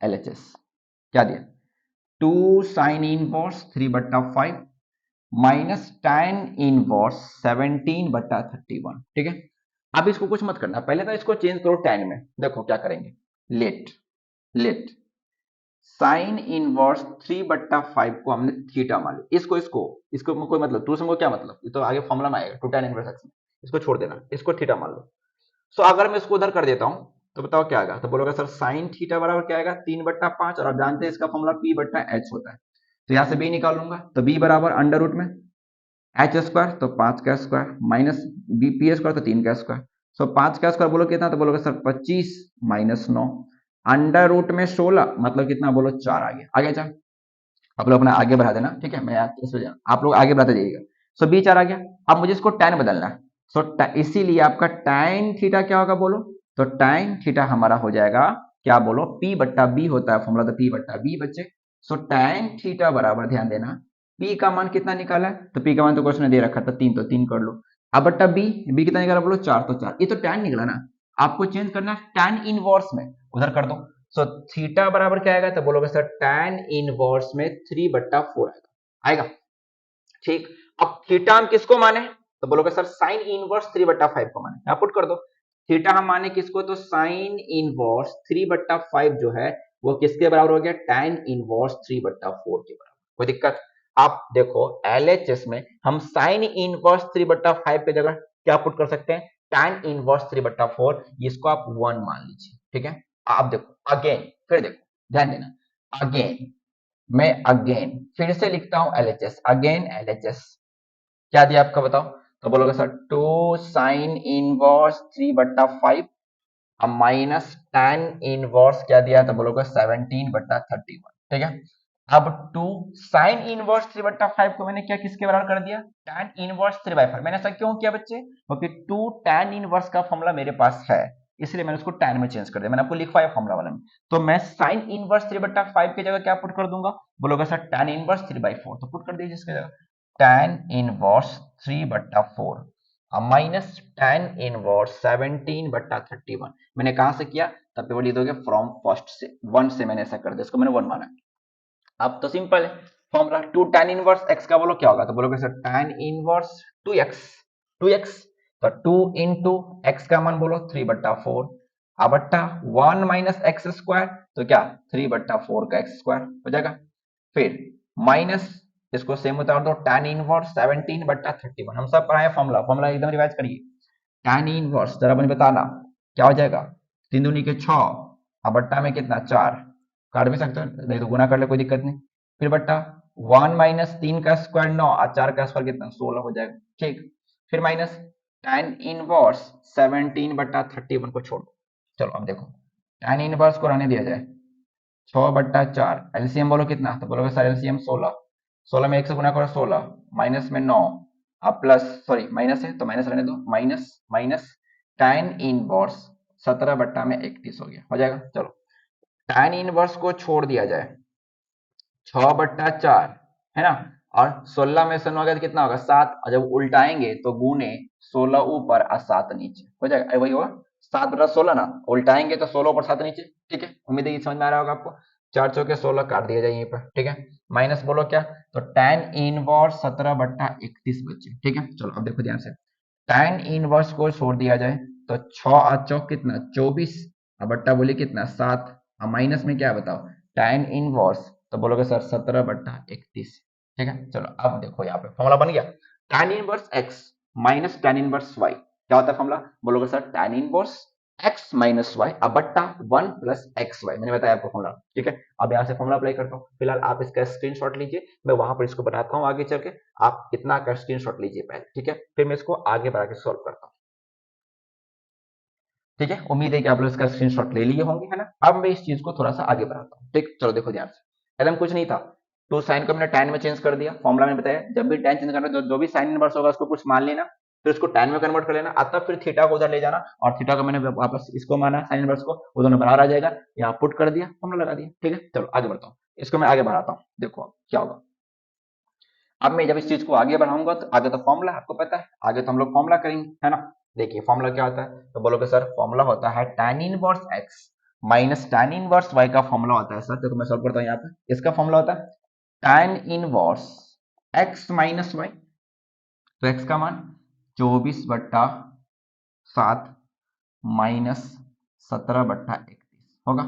Speaker 1: एलएचएस क्या दिया, 2 sine inverse 3/5 minus tan inverse 17/31, ठीक है। अब इसको कुछ मत करना, पहले तो इसको चेंज करो tan में, देखो क्या करेंगे, लेट लेट साइन इनवर्स 3/5 को हमने थीटा मान लिया। इसको कोई मतलब दूसरे को क्या मतलब, ये तो आगे फॉर्मूला में आएगा टू tan इनवर्स एक्स में, इसको छोड़ देना, इसको थीटा मान लो। सो अगर मैं इसको उधर कर देता हूं तो बताओ क्या आएगा, तो बोलोगे सर साइन थीटा बराबर क्या आएगा 3/5, और आप जानते हैं इसका फॉर्मूला p/h होता है, तो यहां से b निकाल लूंगा, तो b बराबर अंडर रूट में एच स्क्वायर तो 5 का square minus b p square तो 3 का स्क्वायर। सो 5 का स्क्वायर बोलो कितना, तो बोलोगे सर 25 माइनस 9 अंडर रूट में 16 मतलब कितना बोलो 4 आ गया। आगे चल आप लोग अपना आगे बढ़ा देना, ठीक है, मैं आप लोग आगे बढ़ाते जाइएगा। सो बी 4 आ गया। अब मुझे इसको tan बदलना है। सो इसीलिए आपका tan थीटा क्या होगा बोलो, तो tan थीटा हमारा हो जाएगा क्या बोलो, p/b होता है फॉर्मूला, तो p/b बच्चे। सो tan थीटा बराबर ध्यान देना, p का मान कितना निकाला है, तो p का मान तो क्वेश्चन में दे रखा था 3, तो 3 कर लो। अब बट्टा b कितना निकाला बोलो 4, तो 4, ये तो tan निकला ना, आपको चेंज करना है tan इनवर्स में, उधर कर दो। सो थीटा बराबर क्या आएगा, तो बोलोगे सर tan इनवर्स में 3/4 आएगा, आएगा ठीक। अब थीटा हम किसको माने, तो बोलोगे सर साइन इनवर्स 3/5 को माने, यहाँ पुट कर दो। थीटा हम माने किसको, तो साइन इनवर्स 3/5 जो है वो किसके बराबर हो गया, tan इनवर्स 3/4 के बराबर। कोई दिक्कत, आप देखो LHS में हम साइन इनवर्स 3/5 की जगह क्या पुट कर सकते हैं, tan इनवर्स 3/4, इसको आप 1 मान लीजिए, ठीक है। आप देखो अगेन, फिर देखो ध्यान देना, अगेन मैं अगेन फिर से लिखता हूं LHS, अगेन LHS क्या दिया आपका बताओ, तो बोलोगे सर 2 साइन इनवर्स 3/5 अब माइनस tan इनवर्स क्या दिया, तो बोलोगे 17/31, ठीक है। अब 2 साइन इनवर्स 3/5 को मैंने क्या किसके बराबर कर दिया, tan इनवर्स 3/5। मैंने ऐसा क्यों किया बच्चे, क्योंकि 2 tan इनवर्स का फॉर्मूला मेरे पास है, इसलिए मैंने उसको tan में चेंज कर दिया, मैंने आपको लिखवाया फॉर्मूला वाले में। तो मैं साइन इनवर्स 3/5 की जगह क्या पुट कर दूंगा, बोलोगे सर tan इनवर्स 3/4, तो पुट कर दीजिए इसकी जगह tan inverse 3/4 minus tan inverse 17/31। मैंने कहां से किया, तब पे वो लिख दोगे फ्रॉम फर्स्ट से, 1 से मैंने ऐसा कर दिया, इसको मैंने 1 माना। अब तो सिंपल है फॉर्मूला, 2 tan इनवर्स x का बोलो क्या होगा, तो बोलोगे सर tan इनवर्स 2x तो 2 इंटू एक्स का मान बोलो 3/4 अब बट्टा 1 माइनस एक्स स्क्वायर, तो क्या 3/4 का एक्स स्क्वायर हो जाएगा। फिर माइनस इसको सेम उतार दो, tan इनवर्स 17/31, हम सब पढ़ाए फॉर्मूला, फॉर्मूला एकदम रिवाइज करिए। tan इनवर्स जरा मुझे बताना क्या हो जाएगा, 3 दूनी के 6 अब बट्टा में कितना 4, काट भी सकते हो नहीं तो गुना कर ले कोई दिक्कत नहीं, फिर बट्टा 1 माइनस 3 का स्क्वायर 9 और 4 का स्क्वायर कितना 16 हो जाएगा, ठीक। फिर माइनस tan इनवर्स 17/31 को छोड़ दो। चलो अब देखो tan इनवर्स को रहने दिया जाए, 6/4 एलसीएम बोलो कितना, तो बोलोगे सर एलसीएम 16, 16 में 1 से गुना करो 16 माइनस में 9 अब प्लस, सॉरी माइनस है तो माइनस रहने दो, माइनस माइनस tan इनवर्स 17/31 हो गया, हो जाएगा। चलो tan इनवर्स को छोड़ दिया जाए, 6/4 है ना, और 16 में से 9 गया तो कितना होगा 7, और जब उल्टाएंगे तो गुने 16 ऊपर और 7 नीचे हो जाएगा, वही होगा 7/16 ना, उल्टाएंगे तो 16 ऊपर 7 नीचे, ठीक है। उम्मीद है ये समझ में आ रहा होगा आपको, 4 चौके 16 काट दिया जाए यहीं पर, ठीक है। माइनस बोलो क्या, तो tan इनवर्स 17/31 बचे, ठीक है। चलो अब देखो ध्यान से, tan इनवर्स को छोड़ दिया जाए तो 6 और चौक कितना 24 और बट्टा बोले कितना 7 और माइनस में क्या बताओ tan इनवर्स, तो बोलोगे सर 17/31, ठीक है। चलो अब देखो यहाँ पे फॉर्मूला बन गया, tan inverse x minus tan inverse y क्या होता है फॉर्मूला, बोलोगे sir tan inverse x minus y अब बट्टा 1 प्लस एक्स वाई, मैंने बताया आपको फॉर्मूला, ठीक है। अब यहाँ से फॉर्मूला अप्लाई करता हूँ, फिलहाल आप इसका स्क्रीनशॉट लीजिए, मैं वहां पर इसको बनाता हूँ आगे चल के, आप इतना का स्क्रीनशॉट लीजिए पहले, ठीक है, फिर मैं इसको आगे बढ़ा के सॉल्व करता हूँ, ठीक है। उम्मीद है कि आप लोग इसका स्क्रीनशॉट ले लिए होंगे, है ना। अब मैं इस चीज को थोड़ा सा आगे बढ़ाता हूँ, ठीक। चलो देखो ध्यान से, पहले कुछ नहीं था, तो साइन को मैंने tan में चेंज कर दिया, फॉर्मूला में बताया जब भी tan चेंज करना जो भी साइन इनवर्स होगा उसको कुछ मान लेना, फिर उसको tan में कन्वर्ट कर लेना, तब फिर थीटा को उधर ले जाना, और थीटा को मैंने वापस इसको माना साइन इनवर्स को, वो दोनों बराबर आ जाएगा, यहाँ पुट कर दिया फॉर्मूला लगा दिया, ठीक है। चलो आगे बढ़ता हूँ, इसको मैं आगे बढ़ाता हूँ, देखो क्या होगा। अब मैं जब इस चीज को आगे बढ़ाऊंगा तो आगे तो फॉर्मूला आपको पता है, आगे तो हम लोग फॉर्मूला करेंगे, है ना। देखिए फॉर्मूला क्या होता है, तो बोलोगे सर फॉर्मूला होता है tan inverse x minus tan inverse y का फॉर्मूला होता है सर, देखो मैं सॉल्व करता हूँ यहाँ पे, इसका फॉर्मूला होता है tan inverse x minus y, तो x का मान 24/7 माइनस 17/31 होगा,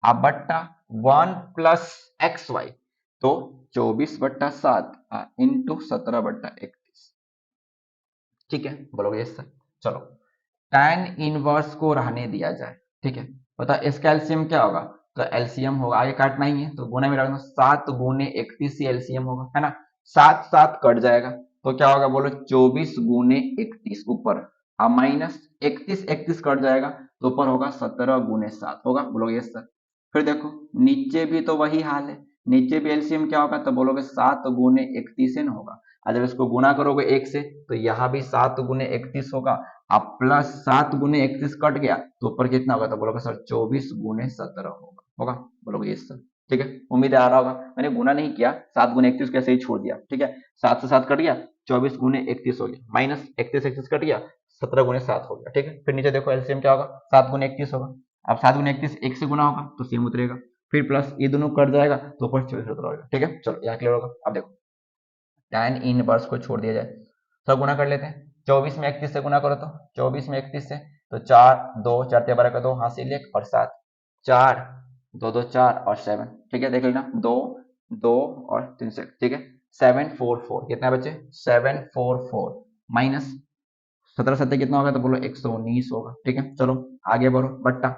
Speaker 1: अब बट्टा 1 प्लस एक्स वाई, तो 24/7 इंटू 17/31। ठीक है, बोलोगे यस सर। चलो, tan इनवर्स को रहने दिया जाए। ठीक है, बता इसका एलसीएम क्या होगा, तो एलसीएम होगा, आगे काटना ही है तो गुना में रखना, 7 गुने 31 ही एलसीएम होगा, है ना। 7 7 कट जाएगा तो क्या होगा बोलो, 24 गुने 31 ऊपर, माइनस 31 31 कट जाएगा तो ऊपर होगा 17 गुने 7 होगा, बोलोगे यस सर। फिर देखो नीचे भी तो वही हाल है, नीचे भी एलसीएम क्या होगा, तो बोलोगे 7 गुने 31 ना होगा। और जब इसको गुना करोगे 1 से तो यहाँ भी 7 गुने 31 होगा, अब प्लस 7 गुने 31 कट गया तो ऊपर कितना होगा, तो बोलोगे सर 24 गुने 17 होगा, होगा, बोलोगे यस सर। ठीक है, उम्मीद है आ रहा होगा, मैंने गुना नहीं किया, 7 गुने 31 कैसे ही छोड़ दिया। ठीक है, 7 से 7 कट गया, 24 गुने 31 हो गया, माइनस 31 31 कट गया, 17 गुने 7 हो गया। ठीक है, फिर नीचे देखो एलसीएम क्या होगा, 7 गुने 31 होगा, अब 7 गुने 31 1 से गुना होगा तो सेम उतरेगा, फिर प्लस ये दोनों कट जाएगा तो ऊपर 24 होगा। ठीक है, चलो यहाँ क्लियर होगा। अब देखो tan इनवर्स को छोड़ दिया जाए, सब गुना कर लेते हैं, 24 में 31 से गुना करो तो 24 में 31 से तो 4 2 4 12 का 2 हासिल 1 और 7, 4 2 2 4 और 7। ठीक है, देख लेना 2 2 और 3 से, ठीक है, 744 कितना बचे, 744 माइनस 17 7 कितना होगा, तो बोलो 119 होगा। ठीक है, चलो आगे बढ़ो, बट्टा।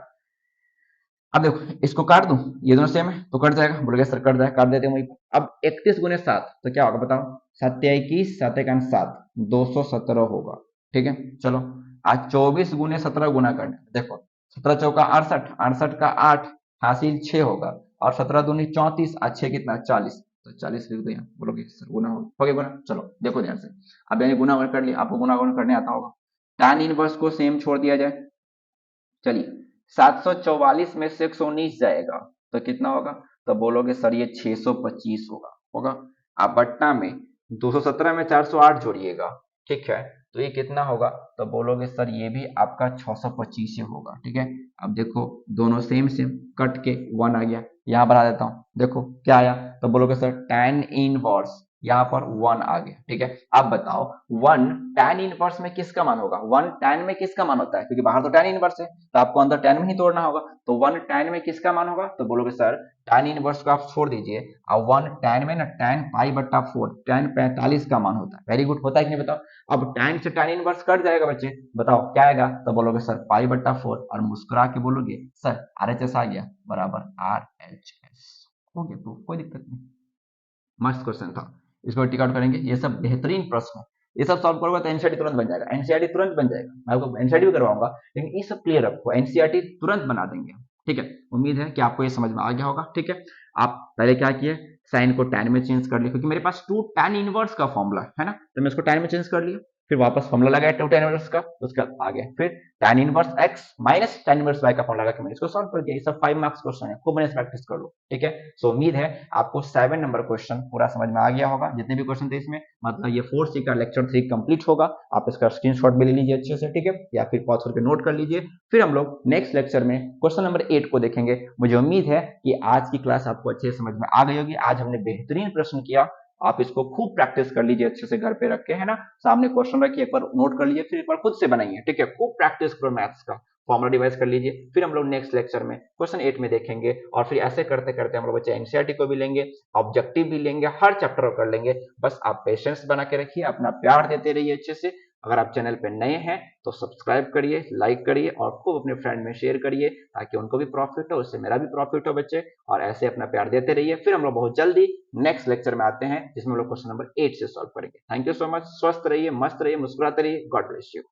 Speaker 1: अब देखो इसको काट दूं, ये दोनों सेम है तो कट जाएगा, बोलोगे सर कट जाएगा, काट देते हैं वहीं पर। अब 31 गुने 7 तो क्या होगा बताओ, 7 21 7 1 7 217 होगा। ठीक है, चलो आज 24 गुने 17 गुना करना, देखो 17 चौका 68 68 का 8 हासिल 6 होगा, और 17 दूनी 34, आज 6 कितना 40, तो 40 लिख दो यहाँ, बोलोगे सर गुना हो गया गुना। चलो देखो ध्यान से, अब मैंने गुना कर लिया, आपको गुना करने आता होगा। tan इनवर्स को सेम छोड़ दिया जाए, चलिए 744 में से 119 जाएगा तो कितना होगा, तो बोलोगे सर ये 625 होगा, होगा। आप बट्टा में 217 में 408 जोड़िएगा, ठीक है, तो ये कितना होगा, तो बोलोगे सर ये भी आपका 625 ही होगा। ठीक है, अब देखो दोनों सेम सेम कट के 1 आ गया, यहाँ बढ़ा देता हूँ, देखो क्या आया, तो बोलोगे सर tan इनवर्स, यहाँ पर 1 आ गया। ठीक है, अब बताओ 1 tan इनवर्स में किसका मान होगा, 1 tan में किसका मान होता है, क्योंकि बाहर तो tan इनवर्स है तो आपको अंदर tan में ही तोड़ना होगा, तो 1 tan में किसका मान होगा, तो बोलोगे सर tan इनवर्स को आप छोड़ दीजिए, और 1 tan में ना tan पाई बट्टा 4 tan 45 का मान होता है। वेरी गुड, होता है कि नहीं बताओ। अब tan से tan इनवर्स कट जाएगा बच्चे, बताओ क्या आएगा, तो बोलोगे सर पाई बट्टा 4, और मुस्कुरा के बोलोगे सर RHS आ गया बराबर RHS, हो गया प्रूफ, कोई दिक्कत नहीं। मस्त क्वेश्चन था, इसको टिक आउट करेंगे, ये सब बेहतरीन प्रश्न है, ये सब सॉल्व करोगे तो एनसीईआरटी तुरंत बन जाएगा, एनसीईआरटी तुरंत बन जाएगा, मैं आपको एनसीईआरटी भी करवाऊंगा, लेकिन ये सब क्लियर रखो, एनसीईआरटी तुरंत बना देंगे हम। ठीक है, उम्मीद है कि आपको ये समझ में आ गया होगा। ठीक है, आप पहले क्या किए, साइन को tan में चेंज कर लिया, क्योंकि मेरे पास 2 tan इनवर्स का फॉर्मूला है ना, तो मैं इसको tan में चेंज कर लिया, फिर वापस फॉर्मूला लगाया 2 tan इनवर्स का, उसके बाद आ गया फिर tan inverse x minus tan inverse y का फॉर्मूला लगा के मैंने इसको सॉल्व कर दिया। ये सब 5 मार्क्स क्वेश्चन है, खूब मैंने प्रैक्टिस कर लो। ठीक है, सो उम्मीद है आपको 7 नंबर क्वेश्चन पूरा समझ में आ गया होगा, जितने भी क्वेश्चन थे इसमें, मतलब ये 4C का लेक्चर 3 कंप्लीट होगा। आप इसका स्क्रीनशॉट भी ले लीजिए अच्छे से, ठीक है, या फिर पॉज करके नोट कर लीजिए। फिर हम लोग नेक्स्ट लेक्चर में क्वेश्चन नंबर 8 को देखेंगे। मुझे उम्मीद है कि आज की क्लास आपको अच्छे से समझ में आ गई होगी। आज हमने बेहतरीन प्रश्न किया, आप इसको खूब प्रैक्टिस कर लीजिए अच्छे से घर पे रख के, है ना, सामने क्वेश्चन रखिए, एक बार नोट कर लीजिए, फिर एक बार खुद से बनाइए। ठीक है, खूब प्रैक्टिस करो मैथ्स का, फॉर्मुला डिवाइस कर लीजिए। फिर हम लोग नेक्स्ट लेक्चर में क्वेश्चन 8 में देखेंगे, और फिर ऐसे करते करते हम लोग बच्चे एनसीईआरटी को भी लेंगे, ऑब्जेक्टिव भी लेंगे, हर चैप्टर कर लेंगे। बस आप पेशेंस बना के रखिए, अपना प्यार देते रहिए अच्छे से। अगर आप चैनल पे नए हैं तो सब्सक्राइब करिए, लाइक करिए, और खूब अपने फ्रेंड में शेयर करिए, ताकि उनको भी प्रॉफिट हो, उससे मेरा भी प्रॉफिट हो बच्चे। और ऐसे अपना प्यार देते रहिए। फिर हम लोग बहुत जल्दी नेक्स्ट लेक्चर में आते हैं, जिसमें हम लोग क्वेश्चन नंबर 8 से सॉल्व करेंगे। थैंक यू सो मच, स्वस्थ रहिए, मस्त रहिए, मुस्कुराते रहिए, गॉड ब्लेस यू।